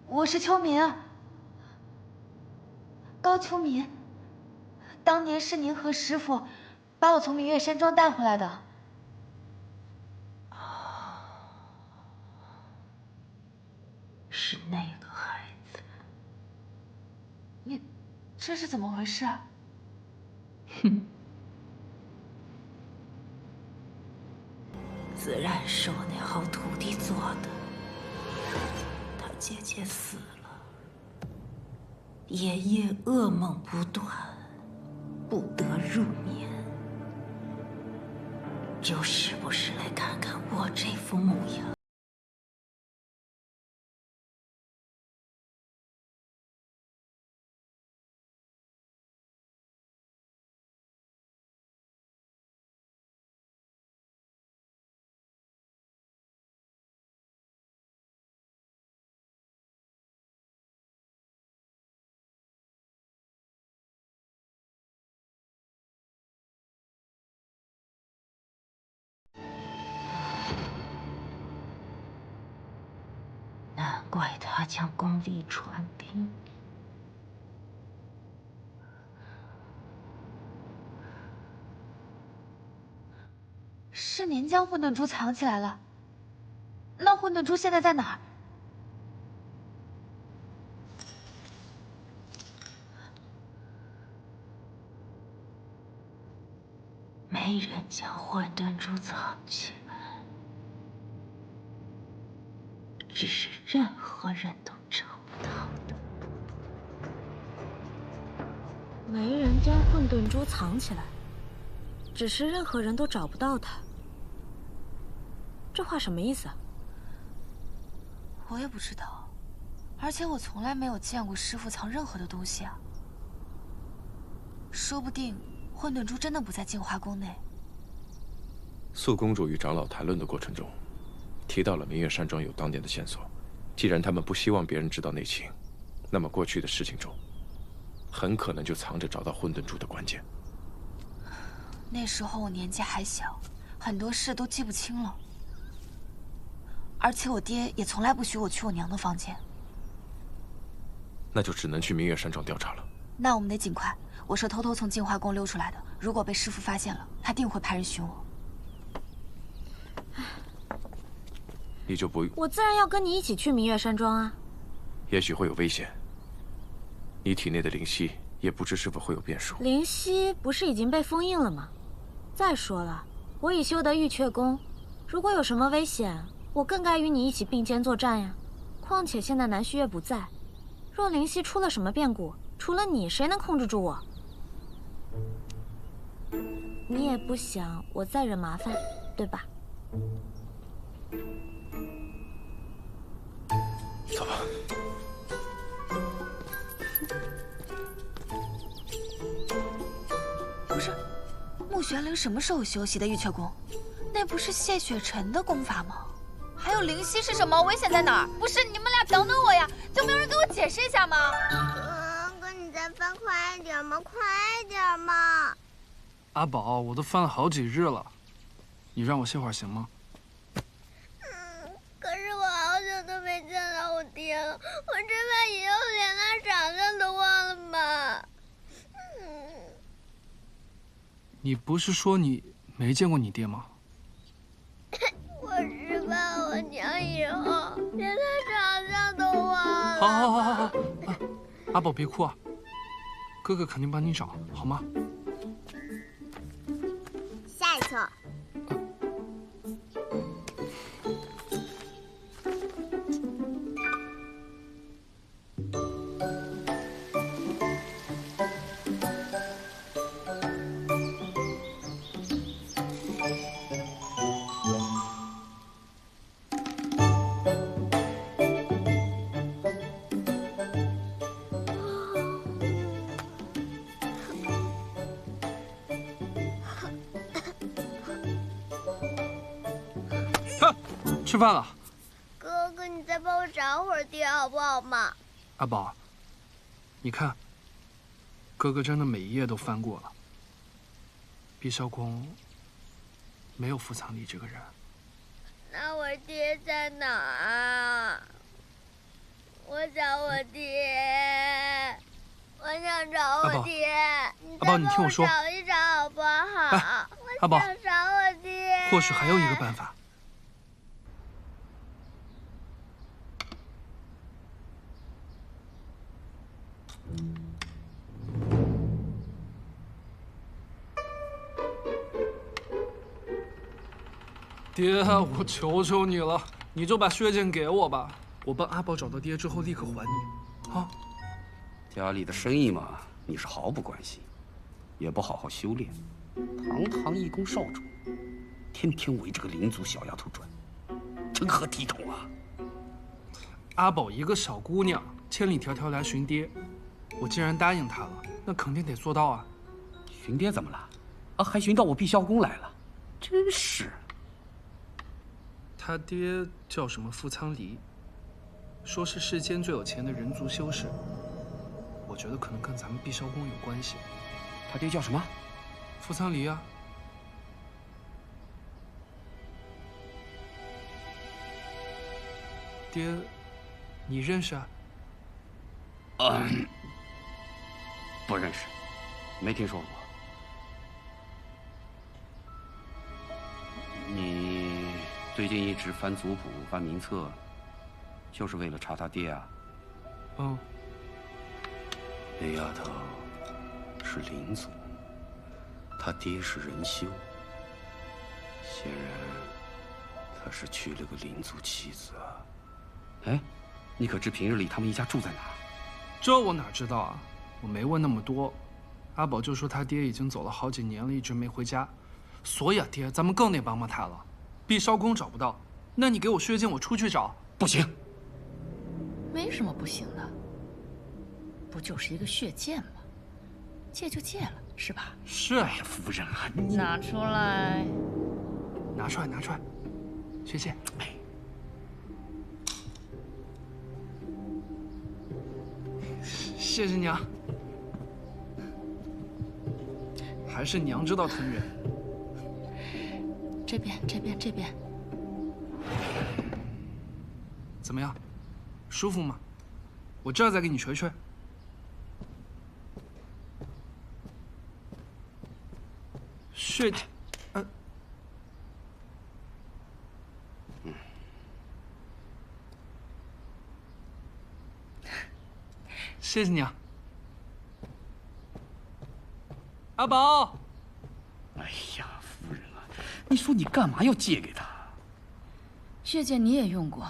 我是秋民啊，高秋民。当年是您和师傅把我从明月山庄带回来的。是那个孩子。你这是怎么回事啊？哼，自然是我那好徒弟做的。他姐姐死了，夜夜噩梦不断，不得入眠，就时不时来看看我这副模样。难怪他将功力传兵。是您将混沌珠藏起来了？那混沌珠现在在哪儿？没人将混沌珠藏起来，只是任何人都找不到。没人将混沌珠藏起来，只是任何人都找不到它。这话什么意思啊？我也不知道，而且我从来没有见过师父藏任何的东西啊。说不定混沌珠真的不在净化宫内。素公主与长老谈论的过程中，提到了明月山庄有当年的线索。既然他们不希望别人知道内情，那么过去的事情中，很可能就藏着找到混沌珠的关键。那时候我年纪还小，很多事都记不清了。而且我爹也从来不许我去我娘的房间。那就只能去明月山庄调查了。那我们得尽快。我是偷偷从净化宫溜出来的，如果被师父发现了，他定会派人寻我。你就不……我自然要跟你一起去明月山庄啊。也许会有危险。你体内的灵犀也不知是否会有变数。灵犀不是已经被封印了吗？再说了，我已修得玉阙功，如果有什么危险，我更该与你一起并肩作战呀。况且现在南虚月不在，若灵犀出了什么变故，除了你，谁能控制住我？你也不想我再惹麻烦，对吧？走吧。不是，穆玄灵什么时候修习的玉阙功？那不是谢雪晨的功法吗？还有灵犀是什么？危险在哪儿？不是，你们俩等等我呀！就没有人给我解释一下吗？哥，你再翻快一点嘛，快点嘛！阿宝，我都翻了好几日了，你让我歇会儿行吗？可是我好久都没见到我爹了，我这怕以后连他长相都忘了吧。你不是说你没见过你爹吗？我是怕我娘以后连他长相都忘了。好，阿宝别哭啊，哥哥肯定帮你找，好吗？下一次。吃饭了。哥哥，你再帮我找会儿爹好不好嘛？阿宝，你看，哥哥真的每一页都翻过了。碧霄宫没有傅藏离这个人。那我爹在哪儿啊？我找我爹，我想找我爹。阿宝，你听我说，找一找好不好？阿宝，我想找我爹。或许还有一个办法。爹，我求求你了，你就把血剑给我吧，我帮阿宝找到爹之后立刻还你，啊！家里的生意嘛，你是毫不关心，也不好好修炼，堂堂一宫少主，天天围着个灵族小丫头转，成何体统啊！阿宝一个小姑娘，千里迢迢来寻爹，我既然答应她了，那肯定得做到啊！寻爹怎么了？啊，还寻到我碧霄宫来了，真是。他爹叫什么傅苍离，说是世间最有钱的人族修士。我觉得可能跟咱们碧霄宫有关系。他爹叫什么？傅苍离啊。爹，你认识啊？不认识，没听说过。你最近一直翻族谱、翻名册，就是为了查他爹啊？嗯。那丫头是灵族，他爹是人修，显然他是娶了个灵族妻子啊。哎，你可知平日里他们一家住在哪儿？这我哪知道啊，我没问那么多。阿宝就说他爹已经走了好几年了，一直没回家，所以啊，爹，咱们更得帮帮他了。碧霄宫找不到，那你给我血剑，我出去找。不行。没什么不行的，不就是一个血剑吗？借就借了，是吧？是。哎呀，夫人啊，你拿出来。拿出来，拿出来，血剑。哎。 谢谢娘，还是娘知道藤原。这边，这边，这边，怎么样？舒服吗？我这儿再给你捶捶。血，谢谢你啊，阿宝。哎呀，夫人啊，你说你干嘛要借给他？血剑你也用过，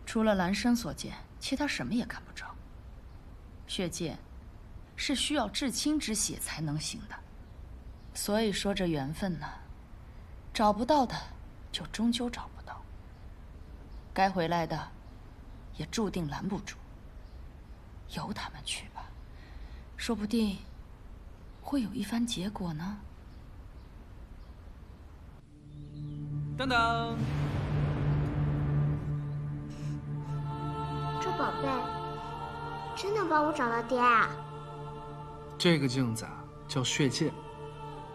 除了蓝生所见，其他什么也看不着。血剑是需要至亲之血才能行的，所以说这缘分呢，找不到的就终究找不到，该回来的也注定拦不住。 由他们去吧，说不定会有一番结果呢。等等，这宝贝真能帮我找到爹啊？这个镜子啊，叫血剑，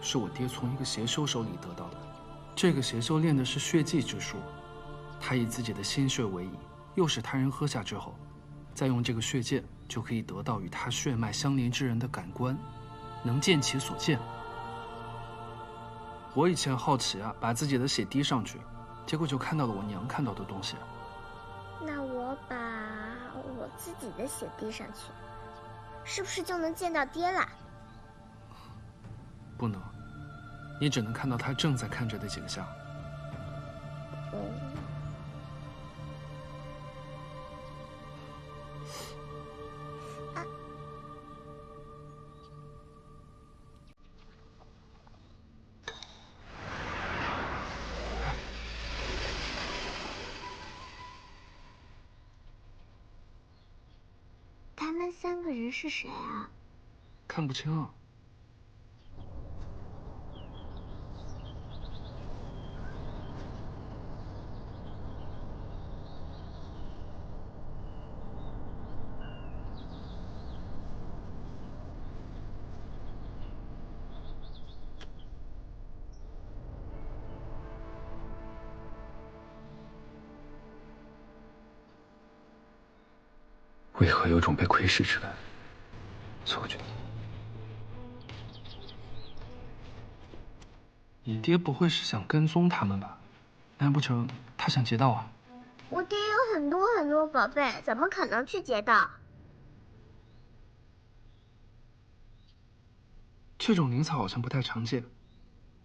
是我爹从一个邪修手里得到的。这个邪修练的是血祭之术，他以自己的心血为引，诱使他人喝下之后，再用这个血剑。 就可以得到与他血脉相连之人的感官，能见其所见。我以前好奇啊，把自己的血滴上去，结果就看到了我娘看到的东西。那我把我自己的血滴上去，是不是就能见到爹了？不能，你只能看到他正在看着的景象。他们三个人是谁啊？看不清啊。为何有种被窥视之感？错觉。你爹不会是想跟踪他们吧？难不成他想劫道啊？我爹有很多很多宝贝，怎么可能去劫道？这种灵草好像不太常见，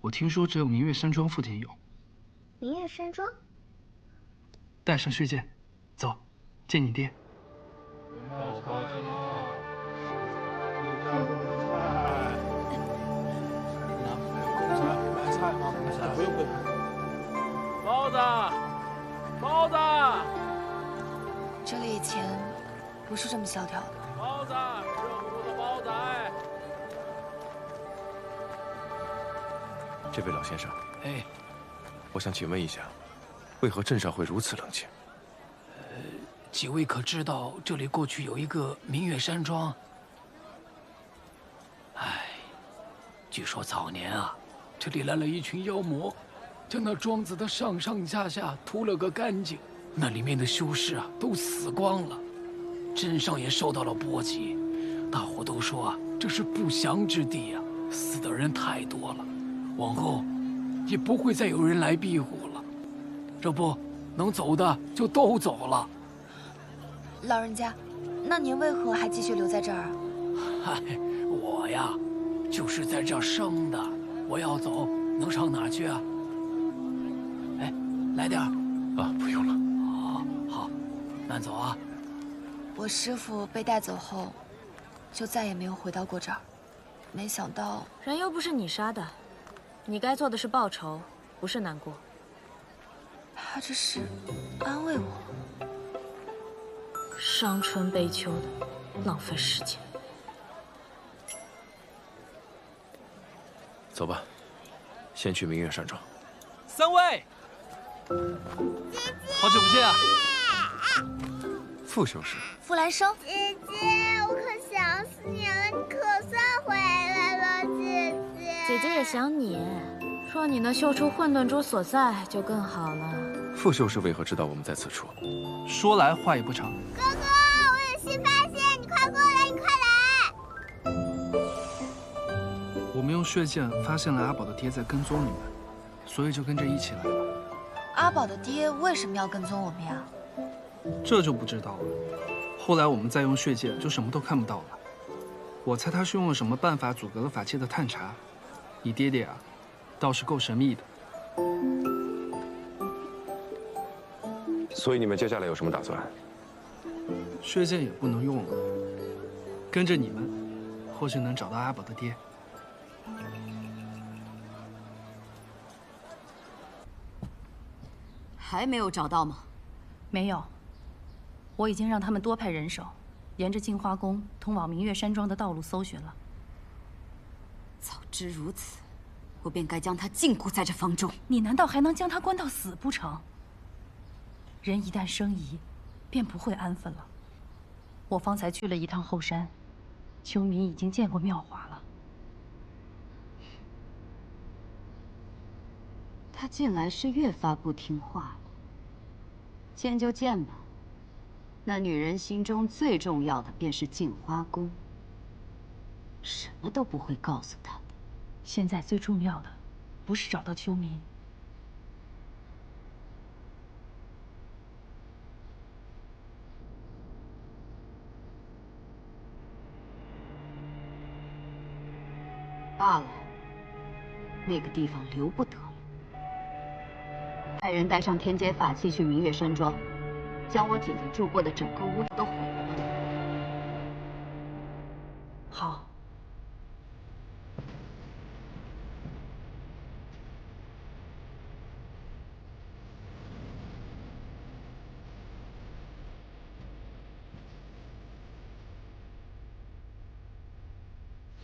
我听说只有明月山庄附近有。明月山庄？带上血剑，走，见你爹。 包子，包子，这里以前不是这么萧条的。包子，热乎乎的包子。这位老先生，哎，我想请问一下，为何镇上会如此冷清？几位可知道这里过去有一个明月山庄？哎，据说早年啊，这里来了一群妖魔，将那庄子的上上下下屠了个干净，那里面的修士啊都死光了，镇上也受到了波及。大伙都说啊，这是不祥之地啊，死的人太多了，往后也不会再有人来庇护了。这不，能走的就都走了。 老人家，那您为何还继续留在这儿啊？嗨，我呀，就是在这儿生的。我要走，能上哪儿去啊？哎，来点儿。啊，不用了。好，慢走啊。我师父被带走后，就再也没有回到过这儿。没想到人又不是你杀的，你该做的是报仇，不是难过。他这是安慰我。伤春悲秋的，浪费时间。走吧，先去明月山庄。三位，好久不见啊！傅修士，傅兰生，姐姐，我可想死你了，你可算回来了，姐姐。姐姐也想你，若你能嗅出混沌珠所在，就更好了。傅修士为何知道我们在此处？说来话也不长。哥哥，我有新发现，你快过来，你快来！我们用血剑发现了阿宝的爹在跟踪你们，所以就跟着一起来了。阿宝的爹为什么要跟踪我们呀？这就不知道了。后来我们再用血剑，就什么都看不到了。我猜他是用了什么办法阻隔了法器的探查。你爹爹啊，倒是够神秘的。所以你们接下来有什么打算？血剑也不能用了，跟着你们，或许能找到阿宝的爹。还没有找到吗？没有，我已经让他们多派人手，沿着镜花宫通往明月山庄的道路搜寻了。早知如此，我便该将他禁锢在这房中。你难道还能将他关到死不成？人一旦生疑，便不会安分了。我方才去了一趟后山，秋明已经见过妙华了。他近来是越发不听话了。见就见吧。那女人心中最重要的便是镜花宫，什么都不会告诉他的。现在最重要的，不是找到秋明。罢了，那个地方留不得了。派人带上天阶法器去明月山庄，将我姐姐住过的整个屋子都毁了。好。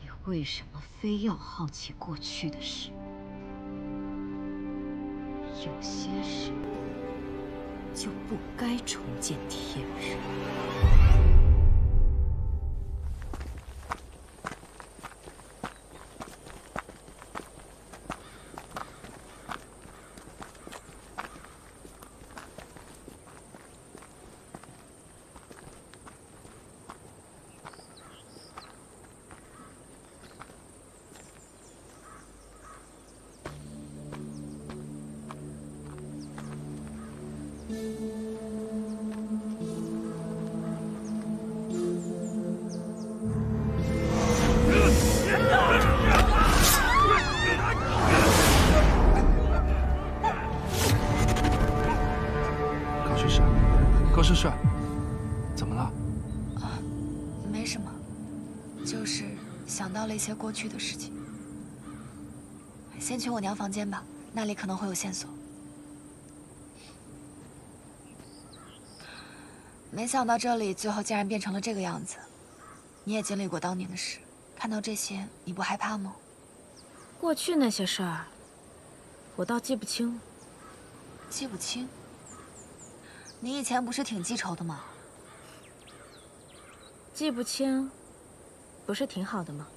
你为什么非要好奇过去的事？有些事就不该重见天日。高诗诗，怎么了？啊，没什么，就是想到了一些过去的事情。先去我娘房间吧，那里可能会有线索。没想到这里最后竟然变成了这个样子。你也经历过当年的事，看到这些，你不害怕吗？过去那些事儿，我倒记不清。记不清？你以前不是挺记仇的吗？记不清，不是挺好的吗？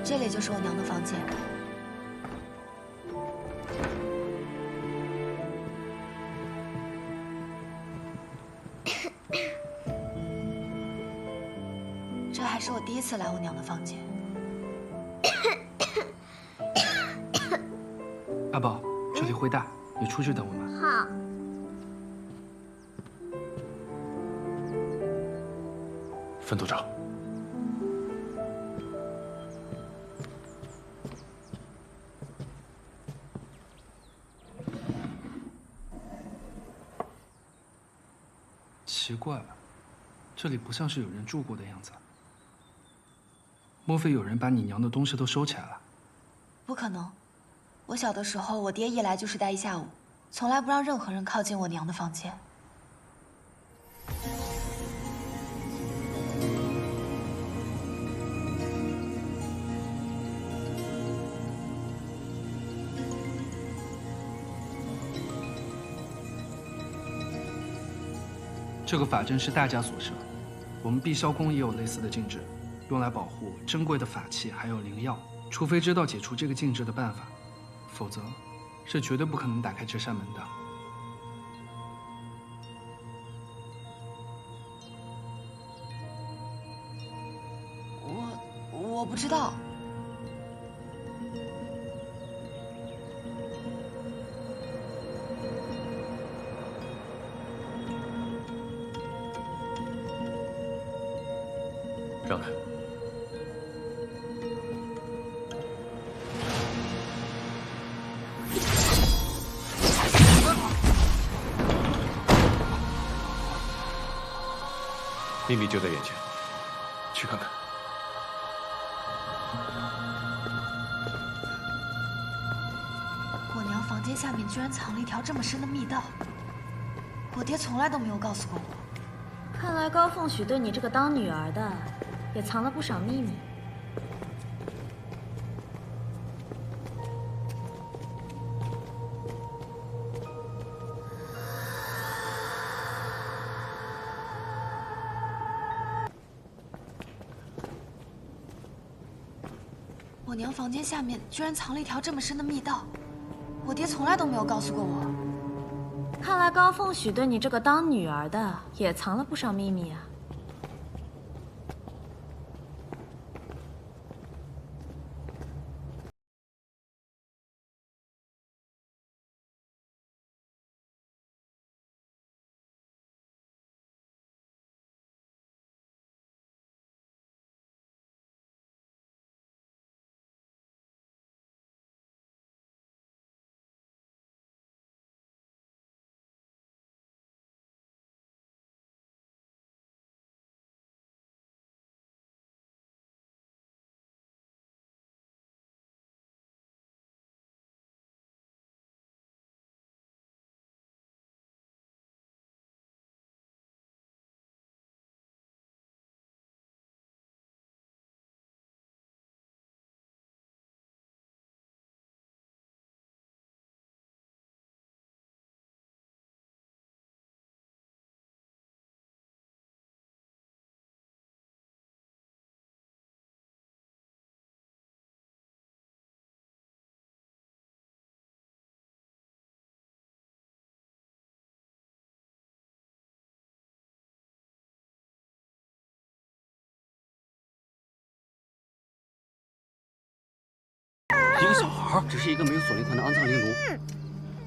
这里就是我娘的房间。这还是我第一次来我娘的房间。阿宝，这里灰大，你出去等我们。好。分组长。奇怪，这里不像是有人住过的样子。莫非有人把你娘的东西都收起来了？不可能，我小的时候，我爹一来就是待一下午，从来不让任何人靠近我娘的房间。这个法阵是大家所设，我们碧霄宫也有类似的禁制，用来保护珍贵的法器还有灵药。除非知道解除这个禁制的办法，否则是绝对不可能打开这扇门的。我不知道。让开！秘密就在眼前，去看看。我娘房间下面居然藏了一条这么深的密道，我爹从来都没有告诉过我。看来高凤许对你这个当女儿的，也藏了不少秘密。我娘房间下面居然藏了一条这么深的密道，我爹从来都没有告诉过我。看来高凤许对你这个当女儿的，也藏了不少秘密啊。一个小孩只是一个没有锁灵环的肮脏灵奴。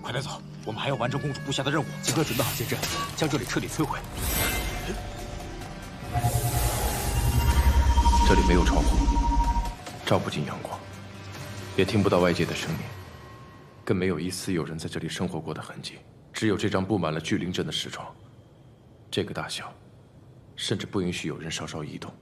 快带走，我们还要完成公主部下的任务。即刻准备好剑阵，将这里彻底摧毁。这里没有窗户，照不进阳光，也听不到外界的声音，更没有一丝有人在这里生活过的痕迹。只有这张布满了聚灵阵的石床，这个大小，甚至不允许有人稍稍移动。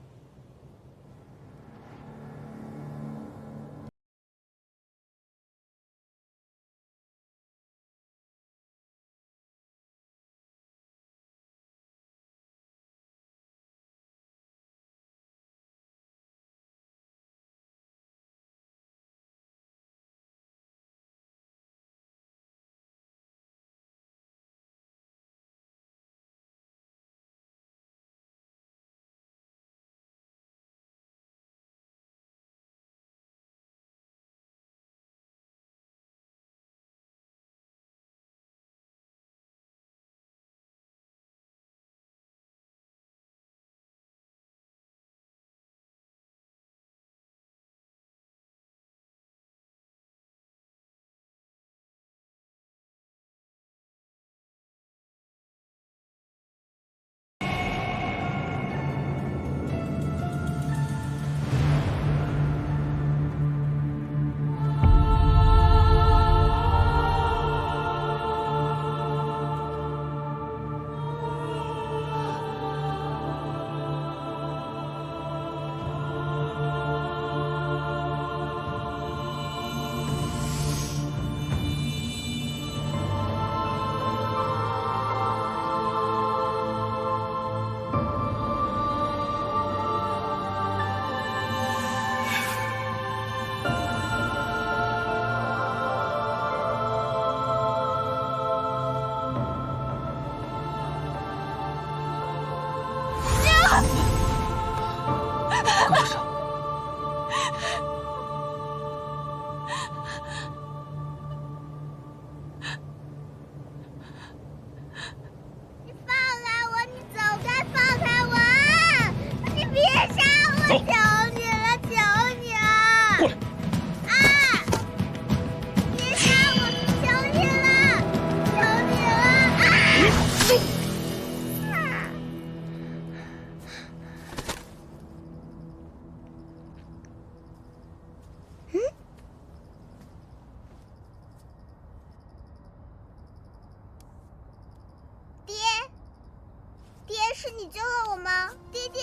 是你救了我吗？弟弟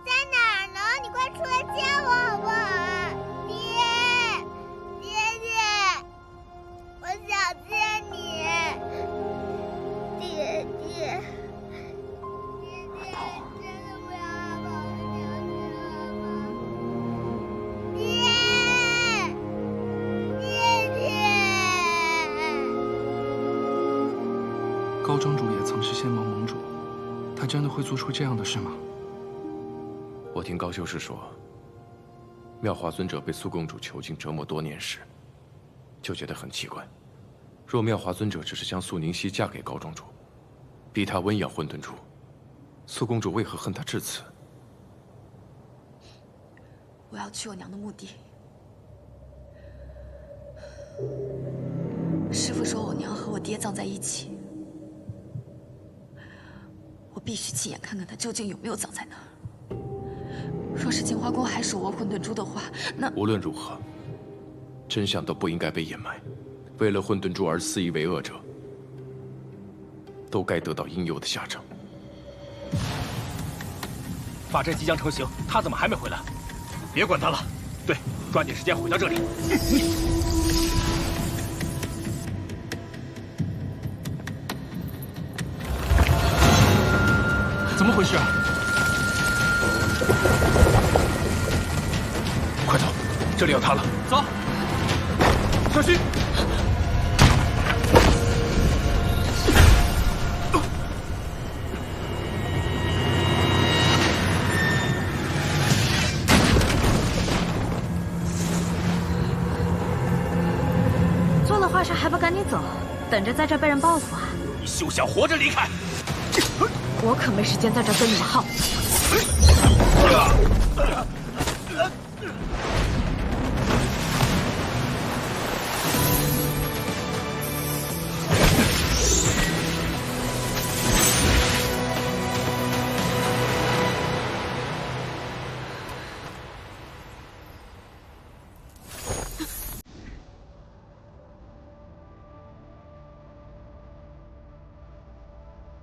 在哪儿呢？你快出来见我好不好？爹，我想见你。爹，真的不要阿宝，我想见阿宝。爹。高庄主也曾是仙盟盟主，他真的会做出这样的事吗？我听高修士说，妙华尊者被苏公主囚禁折磨多年时，就觉得很奇怪。若妙华尊者只是将苏宁熙嫁给高庄主，逼他温养混沌珠，苏公主为何恨他至此？我要去我娘的墓地。师父说我娘和我爹葬在一起，我必须亲眼看看她究竟有没有葬在那儿。若是净华宫还手握混沌珠的话，那无论如何，真相都不应该被掩埋。为了混沌珠而肆意为恶者，都该得到应有的下场。法阵即将成型，他怎么还没回来？别管他了，对，抓紧时间回到这里。怎么回事啊？快走，这里有他了。走，小心！做了坏事还不赶紧走，等着在这被人报复啊！你休想活着离开！我可没时间在这跟你们耗。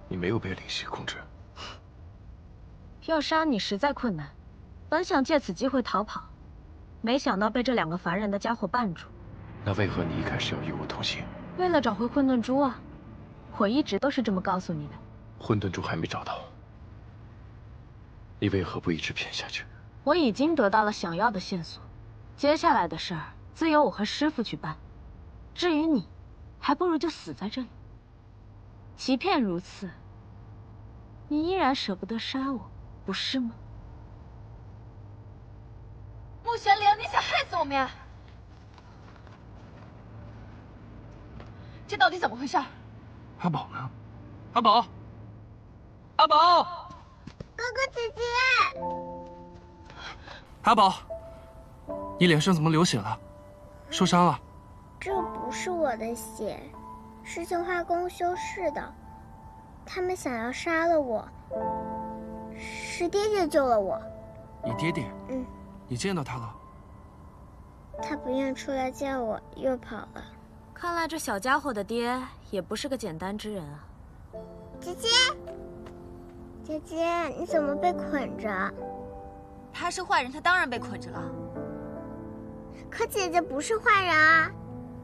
你没有被灵犀控制。要杀你实在困难，本想借此机会逃跑，没想到被这两个烦人的家伙绊住。那为何你一开始要与我同行？为了找回混沌珠啊！我一直都是这么告诉你的。混沌珠还没找到，你为何不一直骗下去？我已经得到了想要的线索，接下来的事儿自由我和师父去办。至于你，还不如就死在这里。即便如此，你依然舍不得杀我，不是吗？穆玄灵，你想害死我们呀？这到底怎么回事？阿宝呢？阿宝，阿宝，哥哥姐姐，阿宝，你脸上怎么流血了？受伤了？这不是我的血。是净化宫修士的，他们想要杀了我，是爹爹救了我。你爹爹？嗯。你见到他了？他不愿出来见我，又跑了。看来这小家伙的爹也不是个简单之人啊。姐姐，姐姐，你怎么被捆着？他是坏人，他当然被捆着了。可姐姐不是坏人啊。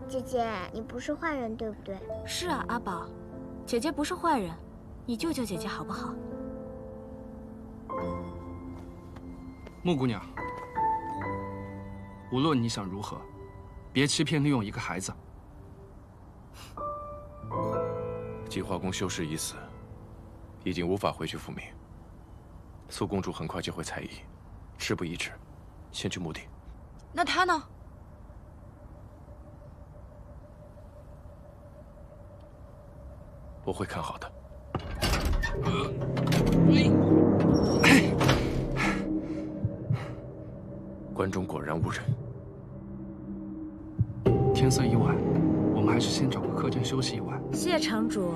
姐姐，你不是坏人，对不对？是啊，阿宝，姐姐不是坏人，你救救姐姐好不好？穆姑娘，无论你想如何，别欺骗利用一个孩子。净化宫修士已死，已经无法回去复命。苏公主很快就会裁衣，事不宜迟，先去墓地。那他呢？我会看好的。关中果然无人。天色已晚，我们还是先找个客栈休息一晚。谢城主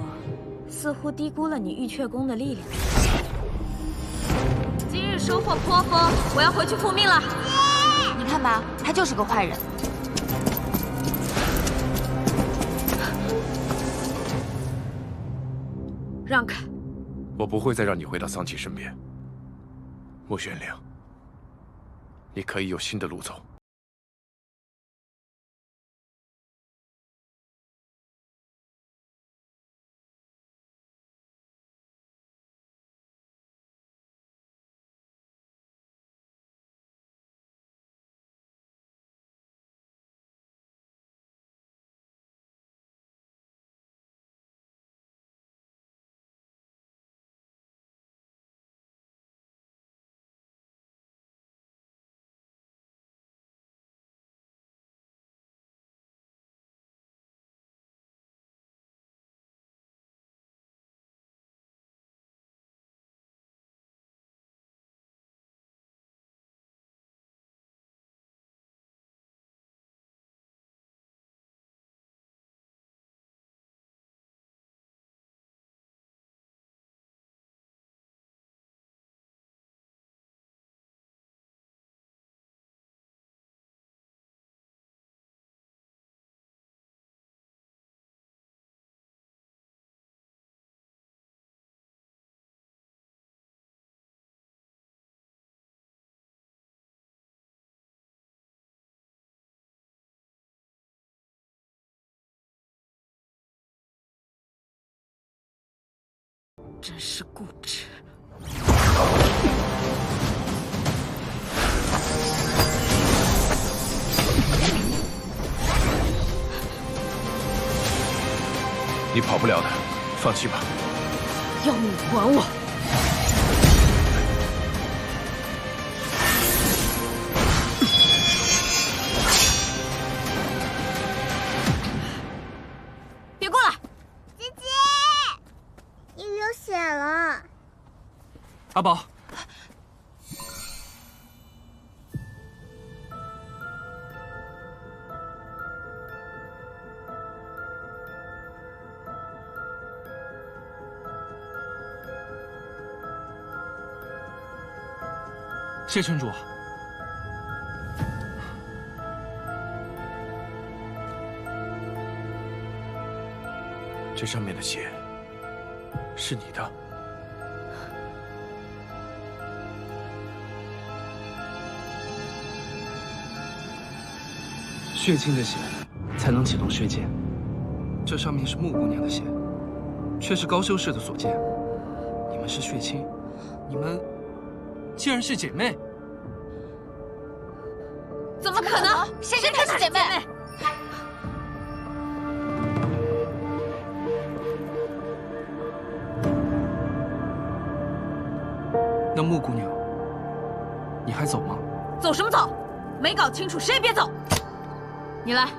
似乎低估了你玉阙宫的力量。今日收获颇丰，我要回去复命了。你看吧，他就是个坏人。让开！我不会再让你回到桑琪身边。穆玄灵，你可以有新的路走。真是固执。你跑不了的，放弃吧。要你管我！别过来！姐姐，你流血了。阿宝。 谢城主，这上面的血是你的。血清的血才能启动血剑，这上面是穆姑娘的血，却是高修士的所见。你们是血亲，你们竟然是姐妹。 怎么可能？谁跟她是姐妹？那穆姑娘，你还走吗？走什么走？没搞清楚，谁别走！你来，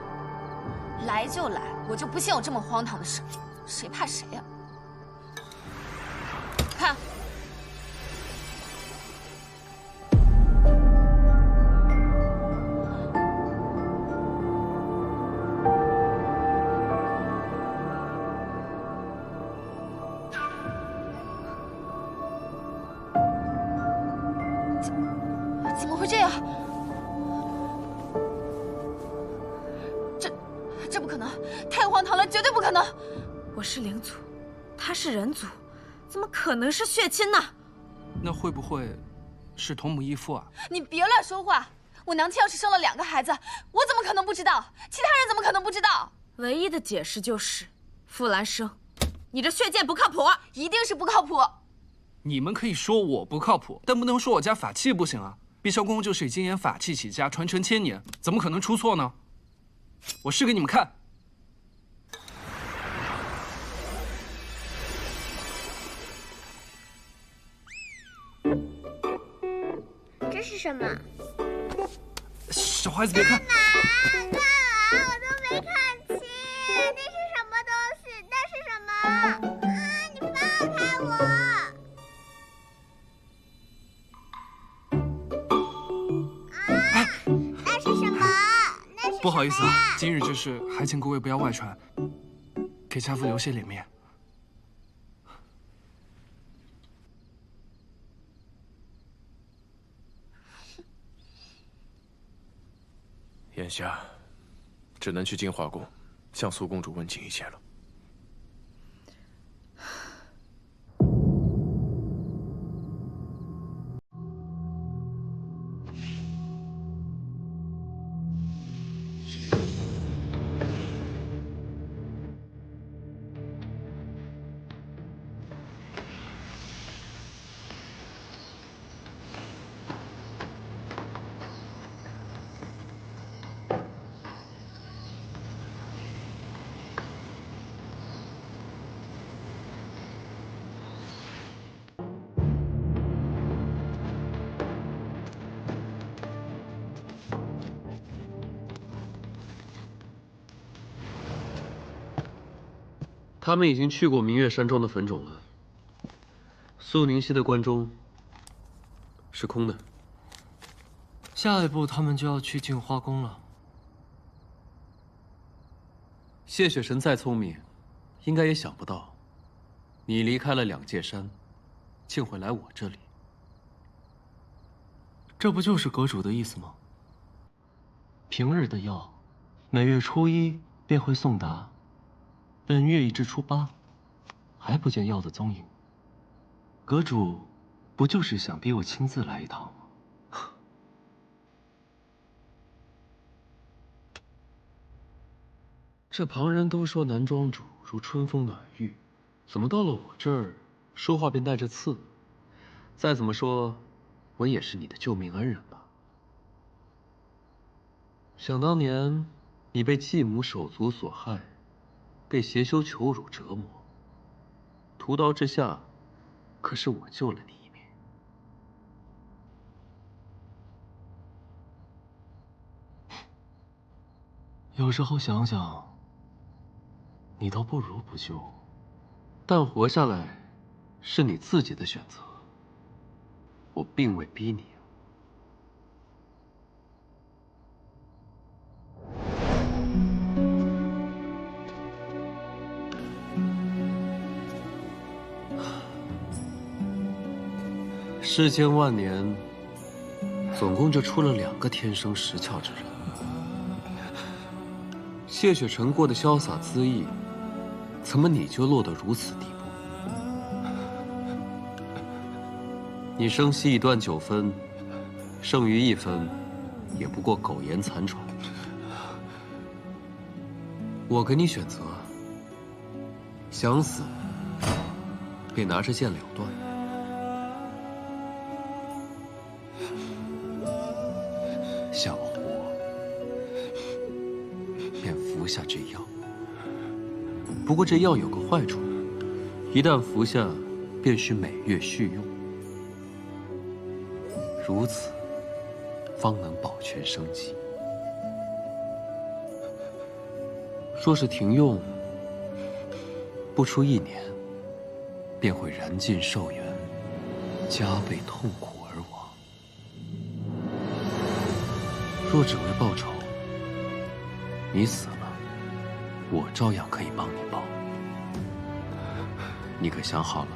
来就来，我就不信有这么荒唐的事，谁怕谁呀？看。 怎么会这样？这不可能，太荒唐了，绝对不可能！我是灵族，他是人族，怎么可能是血亲呢？那会不会是同母异父啊？你别乱说话！我娘亲要是生了2个孩子，我怎么可能不知道？其他人怎么可能不知道？唯一的解释就是傅兰生，你这血剑不靠谱，一定是不靠谱。你们可以说我不靠谱，但不能说我家法器不行啊！ 碧霄宫就是以精研法器起家，传承1000年，怎么可能出错呢？我试给你们看。这是什么？小孩子别看。干嘛？我都没看清，这是什么东西？那是什么？啊！你放开我！ 那是什么？那是不好意思啊，今日之事还请各位不要外传，给家父留些脸面。眼下只能去净华宫，向苏公主问清一切了。他们已经去过明月山庄的坟冢了。苏宁溪的关中是空的。下一步他们就要去镜花宫了。谢雪神再聪明，应该也想不到，你离开了两界山，竟会来我这里。这不就是阁主的意思吗？平日的药，每月初1便会送达，本月已至初8，还不见药的踪影。阁主不就是想逼我亲自来一趟吗？这旁人都说南庄主如春风暖玉，怎么到了我这儿，说话便带着刺？再怎么说，我也是你的救命恩人吧。想当年，你被继母手足所害，被邪修囚辱折磨，屠刀之下，可是我救了你一命。有时候想想，你倒不如不救。但活下来，是你自己的选择，我并未逼你。世间万年，总共就出了2个天生识窍之人。谢雪尘过的潇洒恣意，怎么你就落得如此地步？你生息一段9分，剩余1分，也不过苟延残喘。我给你选择，想死，便拿着剑了断。想活，便服下这药。不过这药有个坏处，一旦服下，便需每月续用，如此方能保全生机。若是停用，不出1年，便会燃尽寿元，加倍痛苦而亡。若只为报仇，你死了，我照样可以帮你报。你可想好了？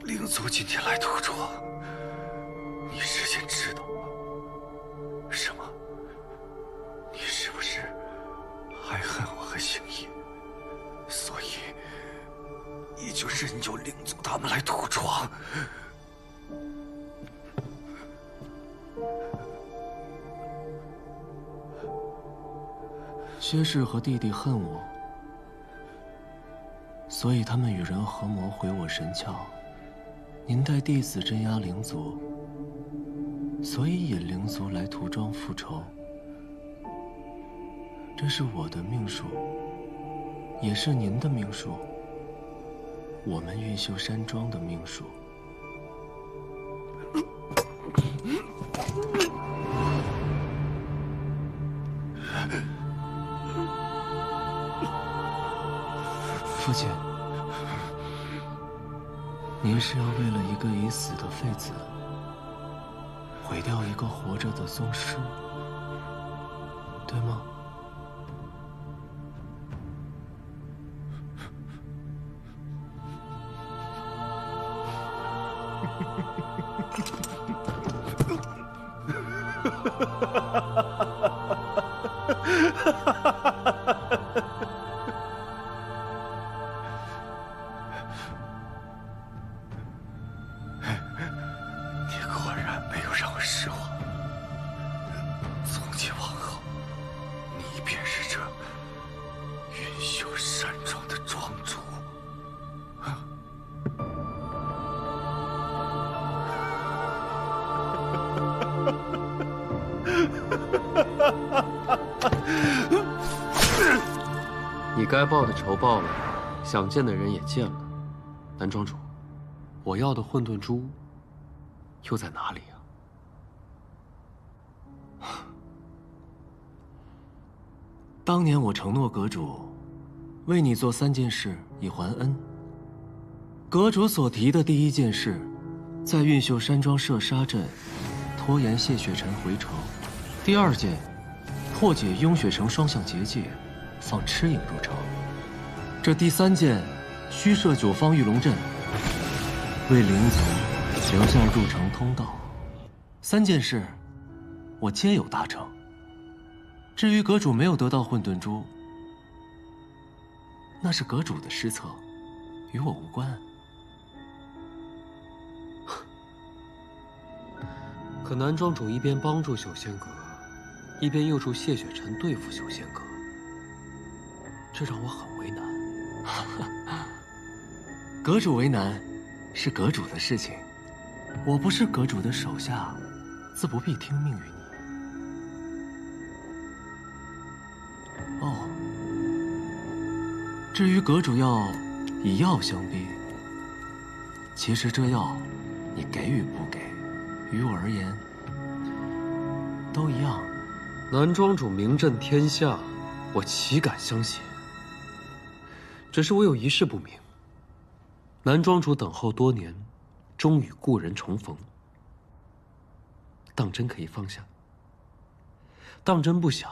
灵族今天来屠庄，你事先知道吗？什么？你是不是还恨我和星夜？所以你就任由灵族他们来屠庄？薛氏和弟弟恨我，所以他们与人合谋毁我神窍，您带弟子镇压灵族，所以引灵族来涂庄复仇。这是我的命数，也是您的命数，我们运秀山庄的命数。父亲，您是要为了一个已死的废子，毁掉一个活着的宗师，对吗？你果然没有让我失望。从今往后，你便是这云秀山庄的庄主。你该报的仇报了，想见的人也见了。南庄主，我要的混沌珠又在哪里啊？当年我承诺阁主，为你做3件事以还恩。阁主所提的第1件事，在运秀山庄设杀阵，拖延谢雪尘回朝；第2件，破解雍雪城双向结界，放赤影入朝。这第3件，虚设9方御龙阵，为灵族留下入城通道。3件事，我皆有达成。至于阁主没有得到混沌珠，那是阁主的失策，与我无关。可南庄主一边帮助修仙阁，一边又助谢雪尘对付修仙阁，这让我很为难。阁主为难，是阁主的事情。我不是阁主的手下，自不必听命于你。哦，至于阁主要以药相逼，其实这药你给与不给，于我而言都一样。南庄主名震天下，我岂敢相信？只是我有一事不明。南庄主等候多年，终与故人重逢，当真可以放下？当真不想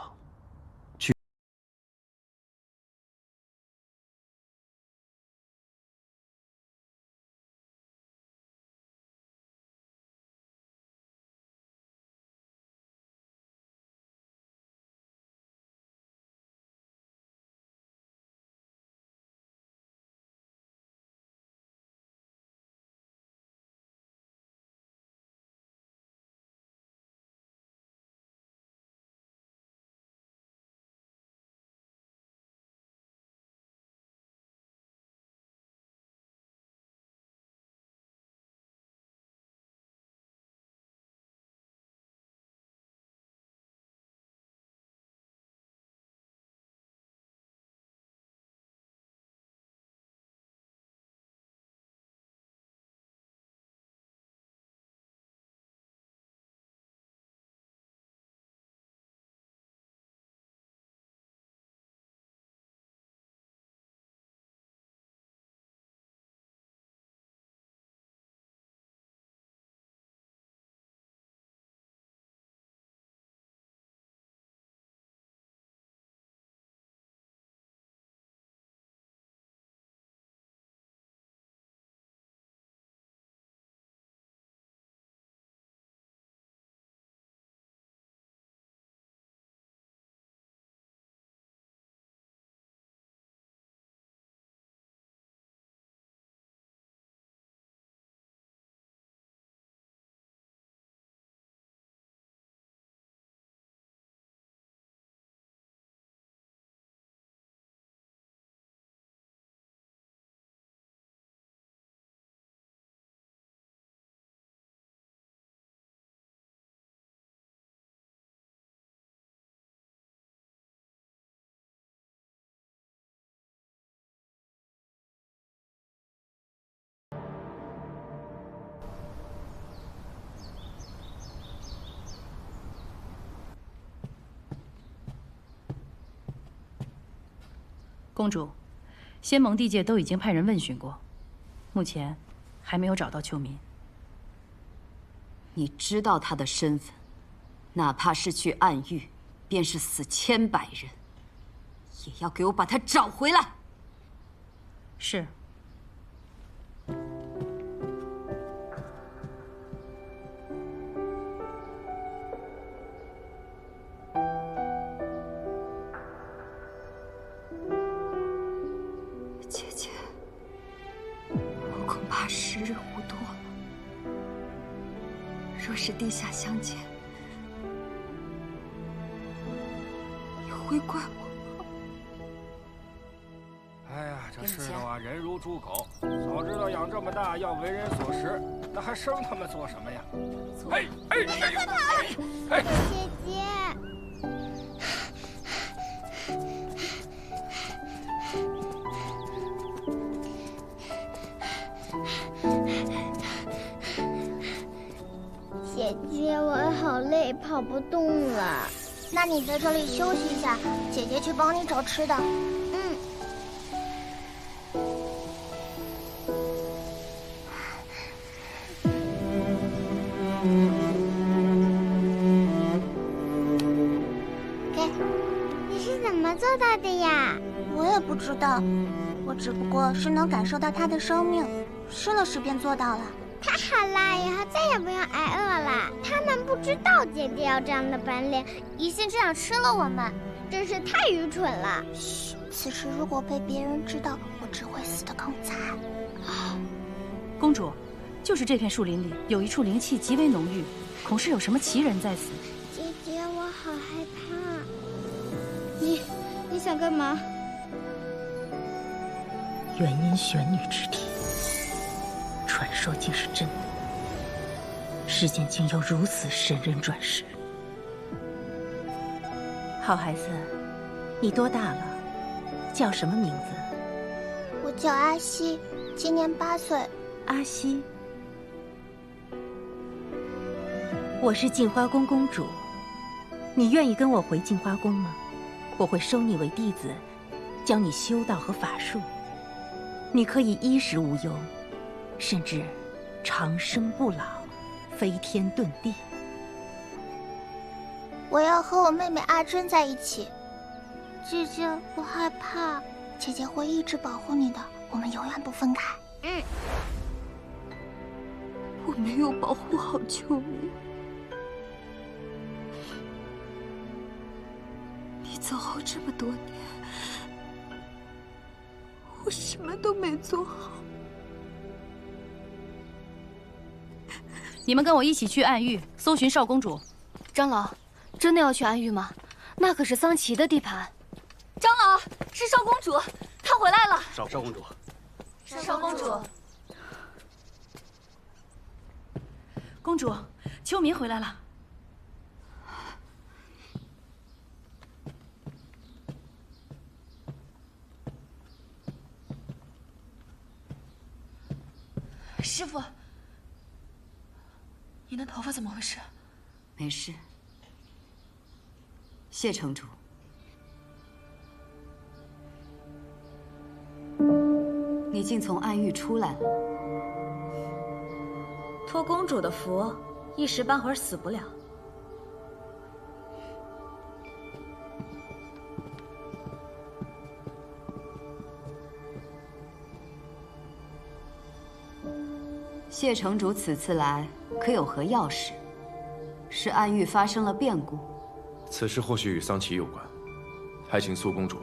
公主，仙盟地界都已经派人问询过，目前还没有找到秋民。你知道他的身份，哪怕是去暗域，便是死千百人，也要给我把他找回来。是。姐姐，我恐怕时日无多了。若是地下相见，你会怪我吗？哎呀，这世道啊，人如猪狗。早知道养这么大要为人所食，那还生他们做什么呀？哎哎哎！哎，姐姐。姐姐，我好累，跑不动了。那你在这里休息一下，姐姐去帮你找吃的。嗯。给，你是怎么做到的呀？我也不知道，我只不过是能感受到它的生命，试了试便做到了。太好啦，以后再也不用挨饿了。他们不知道姐姐有这样的本领，一心只想吃了我们，真是太愚蠢了。嘘，此事如果被别人知道，我只会死得更惨。公主，就是这片树林里有一处灵气极为浓郁，恐是有什么奇人在此。姐姐，我好害怕。你想干嘛？元阴玄女之体。传说竟是真的，世间竟有如此神人转世。好孩子，你多大了？叫什么名字？我叫阿西，今年8岁。阿西，我是镜花宫公主，你愿意跟我回镜花宫吗？我会收你为弟子，教你修道和法术，你可以衣食无忧。甚至长生不老，飞天遁地。我要和我妹妹阿珍在一起。姐姐，我害怕。姐姐会一直保护你的，我们永远不分开。嗯。我没有保护好秋明，你走后这么多年，我什么都没做好。你们跟我一起去暗域搜寻少公主。长老，真的要去暗域吗？那可是桑琪的地盘。长老，是少公主，她回来了。少公主，少公主，公主，秋民回来了。师傅。你的头发怎么回事？没事。谢城主，你竟从暗域出来了。托公主的福，一时半会儿死不了。谢城主此次来，可有何要事？是暗域发生了变故？此事或许与桑琪有关，还请苏公主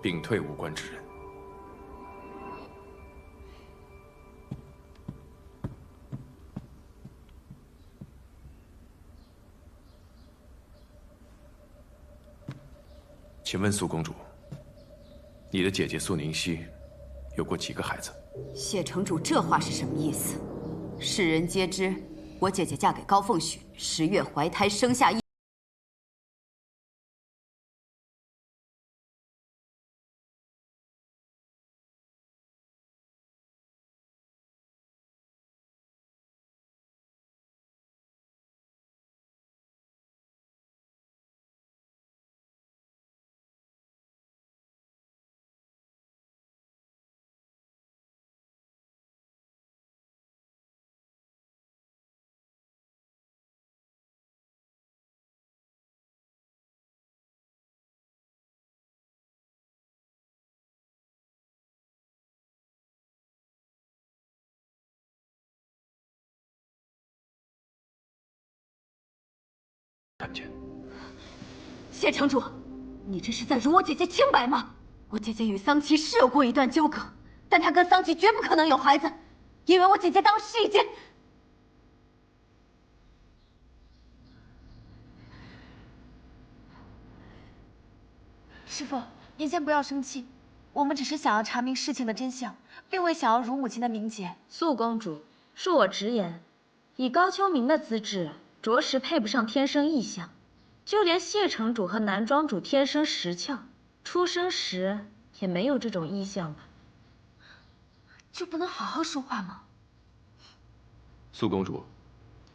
屏退无关之人。请问苏公主，你的姐姐苏宁熙有过几个孩子？谢城主，这话是什么意思？世人皆知，我姐姐嫁给高凤雪，10月怀胎，生下一。看见。谢城主，你这是在辱我姐姐清白吗？我姐姐与桑琪是有过一段交隔，但她跟桑琪绝不可能有孩子，因为我姐姐当时已经……师父，您先不要生气，我们只是想要查明事情的真相，并未想要辱母亲的名节。素公主，恕我直言，以高秋明的资质，着实配不上天生异象。就连谢城主和南庄主天生识窍，出生时也没有这种异象吧？就不能好好说话吗？苏公主，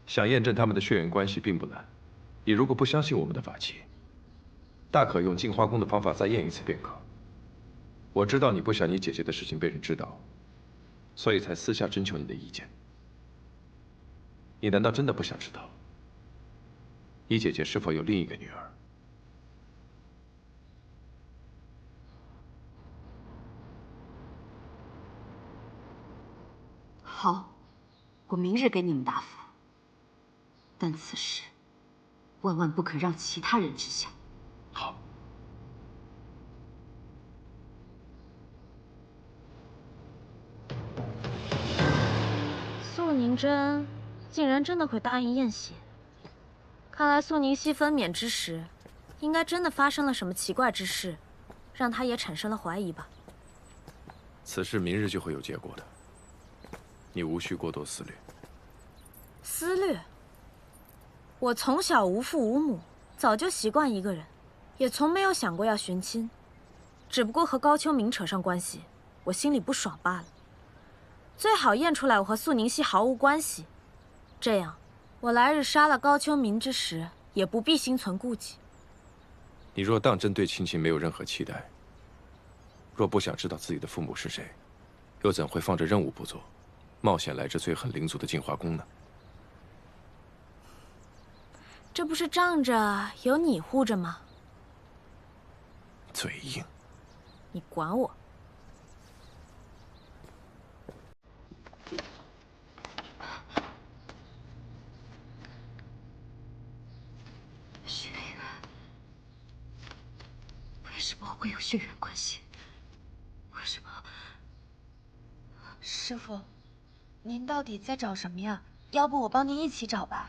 想验证他们的血缘关系并不难，你如果不相信我们的法器，大可用净化宫的方法再验一次便可。我知道你不想你姐姐的事情被人知道，所以才私下征求你的意见。你难道真的不想知道，你姐姐是否有另一个女儿？好，我明日给你们答复。但此事万万不可让其他人知晓。好。素宁真竟然真的会答应验血，看来素宁熙分娩之时，应该真的发生了什么奇怪之事，让她也产生了怀疑吧。此事明日就会有结果的，你无需过多思虑。思虑？我从小无父无母，早就习惯一个人，也从没有想过要寻亲，只不过和高秋明扯上关系，我心里不爽罢了。最好验出来我和素宁熙毫无关系，这样我来日杀了高秋明之时，也不必心存顾忌。你若当真对亲情没有任何期待，若不想知道自己的父母是谁，又怎会放着任务不做，冒险来这最恨灵族的净化宫呢？这不是仗着有你护着吗？嘴硬。你管我？血缘？为什么会有血缘关系？为什么？师父，您到底在找什么呀？要不我帮您一起找吧。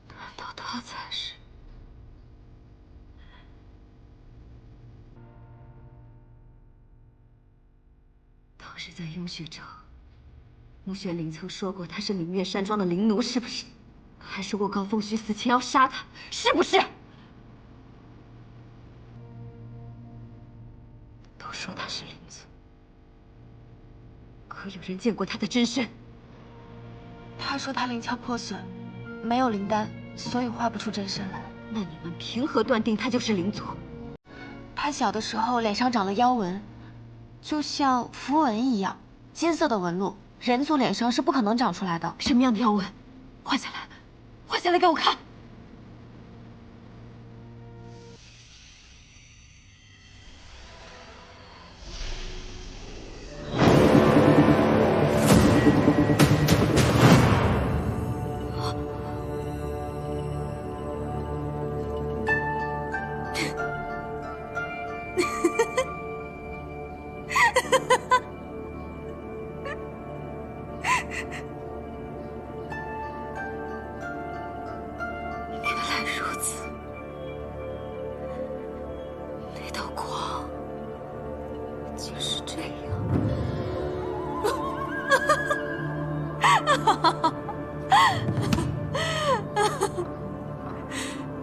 难道他才是？当时在雍雪城，穆玄灵曾说过他是明月山庄的灵奴，是不是？还说过高凤虚死前要杀他，是不是？都说他是灵族，可有人见过他的真身？他说他灵窍破损，没有灵丹，所以画不出真身来。那你们凭何断定他就是灵族？他小的时候脸上长了妖纹，就像符文一样，金色的纹路，人族脸上是不可能长出来的。什么样的妖纹？画下来，画下来给我看。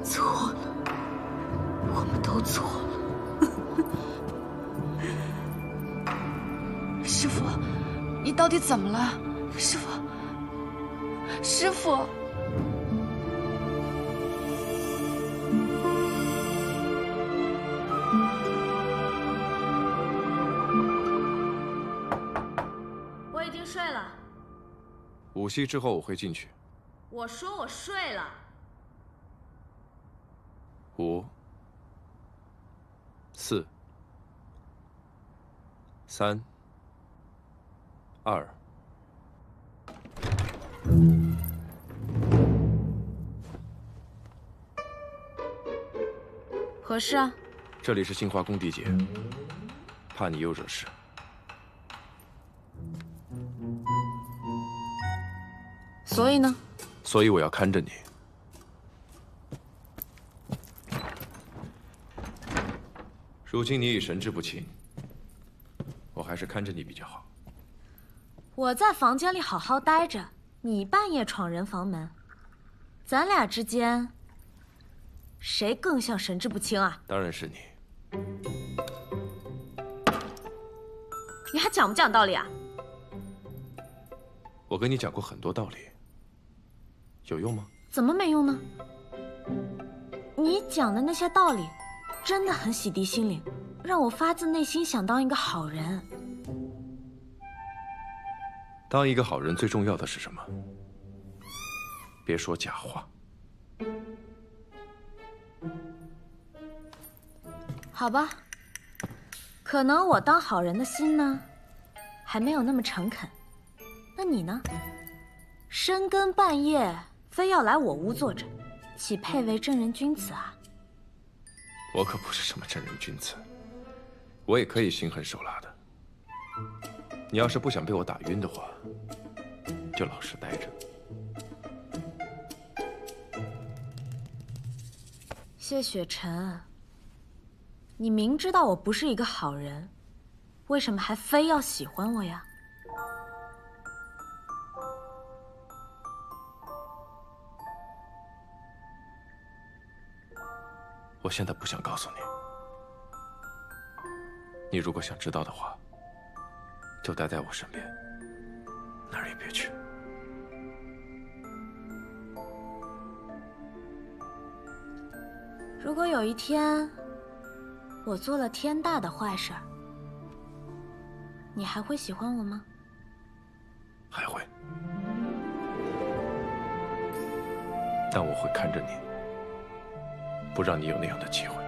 错了，我们都错了。师父，你到底怎么了？师父，师父。我已经睡了。午息之后我会进去。我说我睡了。5、4、3、2。何事啊？这里是杏花宫地界，怕你又惹事。所以呢？所以我要看着你。如今你已神志不清，我还是看着你比较好。我在房间里好好待着，你半夜闯人房门，咱俩之间谁更像神志不清啊？当然是你。你还讲不讲道理啊？我跟你讲过很多道理，有用吗？怎么没用呢？你讲的那些道理，真的很洗涤心灵，让我发自内心想当一个好人。当一个好人最重要的是什么？别说假话。好吧，可能我当好人的心呢，还没有那么诚恳。那你呢？深更半夜非要来我屋坐着，岂配为正人君子啊？我可不是什么正人君子，我也可以心狠手辣的。你要是不想被我打晕的话，就老实待着。谢雪晨，你明知道我不是一个好人，为什么还非要喜欢我呀？我现在不想告诉你。你如果想知道的话，就待在我身边，哪儿也别去。如果有一天我做了天大的坏事儿，你还会喜欢我吗？还会，但我会看着你，不让你有那样的机会。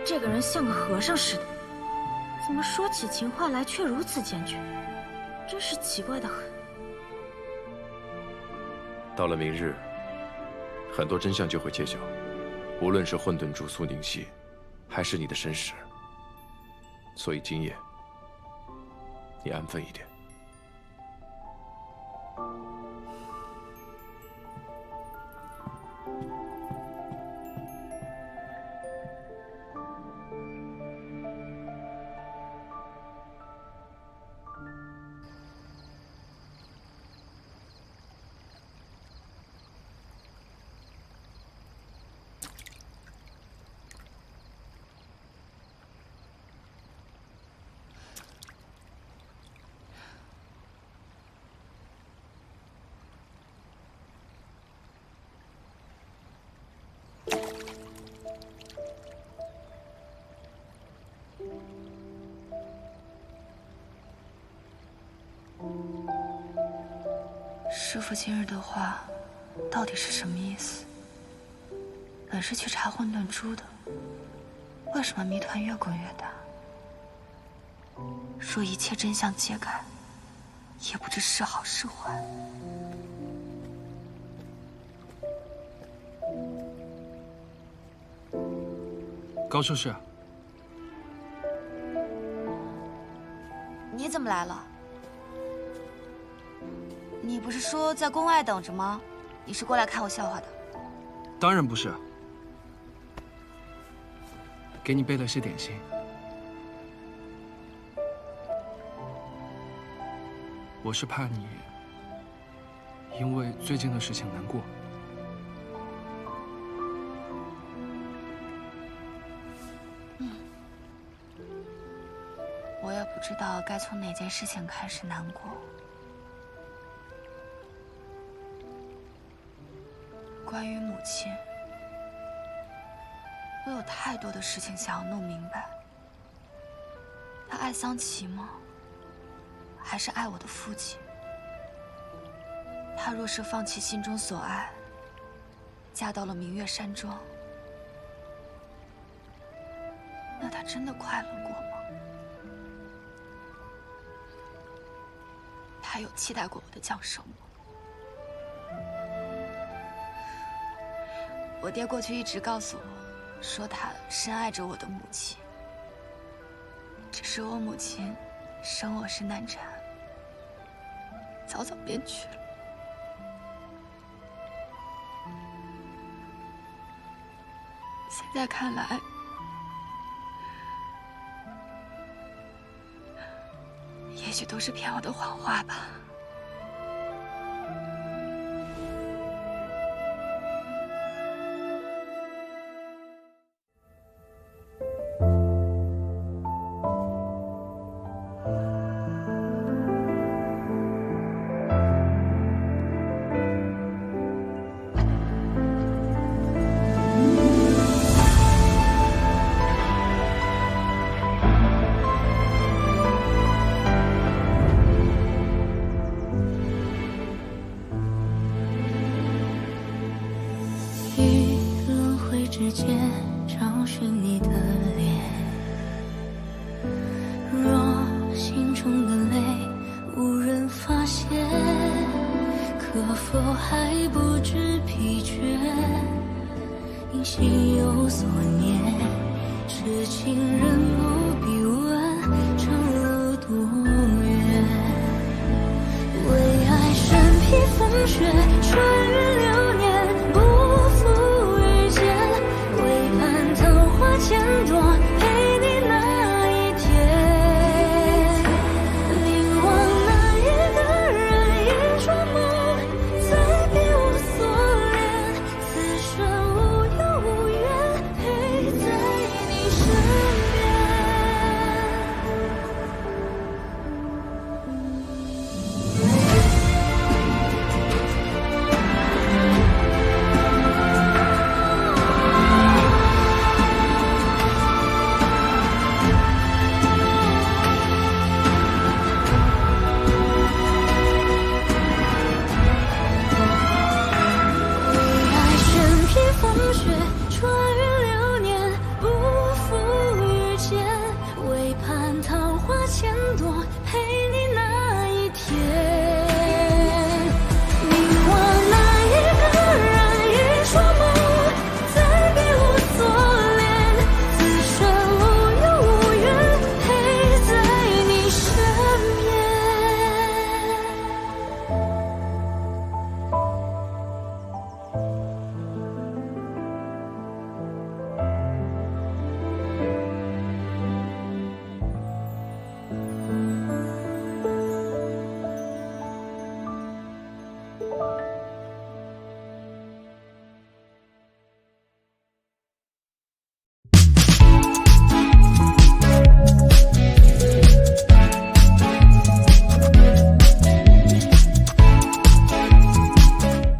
这个人像个和尚似的，怎么说起情话来却如此坚决，真是奇怪的很。到了明日，很多真相就会揭晓，无论是混沌珠苏宁熙，还是你的身世。所以今夜，你安分一点。师父今日的话，到底是什么意思？本是去查混沌珠的，为什么谜团越滚越大？若一切真相揭开，也不知是好是坏。高术士，你怎么来了？你不是说在宫外等着吗？你是过来看我笑话的？当然不是。给你备了些点心。我是怕你因为最近的事情难过。我也不知道该从哪件事情开始难过。关于母亲，我有太多的事情想要弄明白，他爱桑琪吗？还是爱我的父亲？他若是放弃心中所爱，嫁到了明月山庄，那他真的快乐过吗？他有期待过我的降生吗？我爹过去一直告诉我，说他深爱着我的母亲。只是我母亲生我是难产，早早便去了。现在看来，也许都是骗我的谎话吧。之间找寻你的脸，若心中的泪无人发现，可否还不知疲倦？因心有所念，痴情人不必问长路多远，为爱身披风雪，穿越流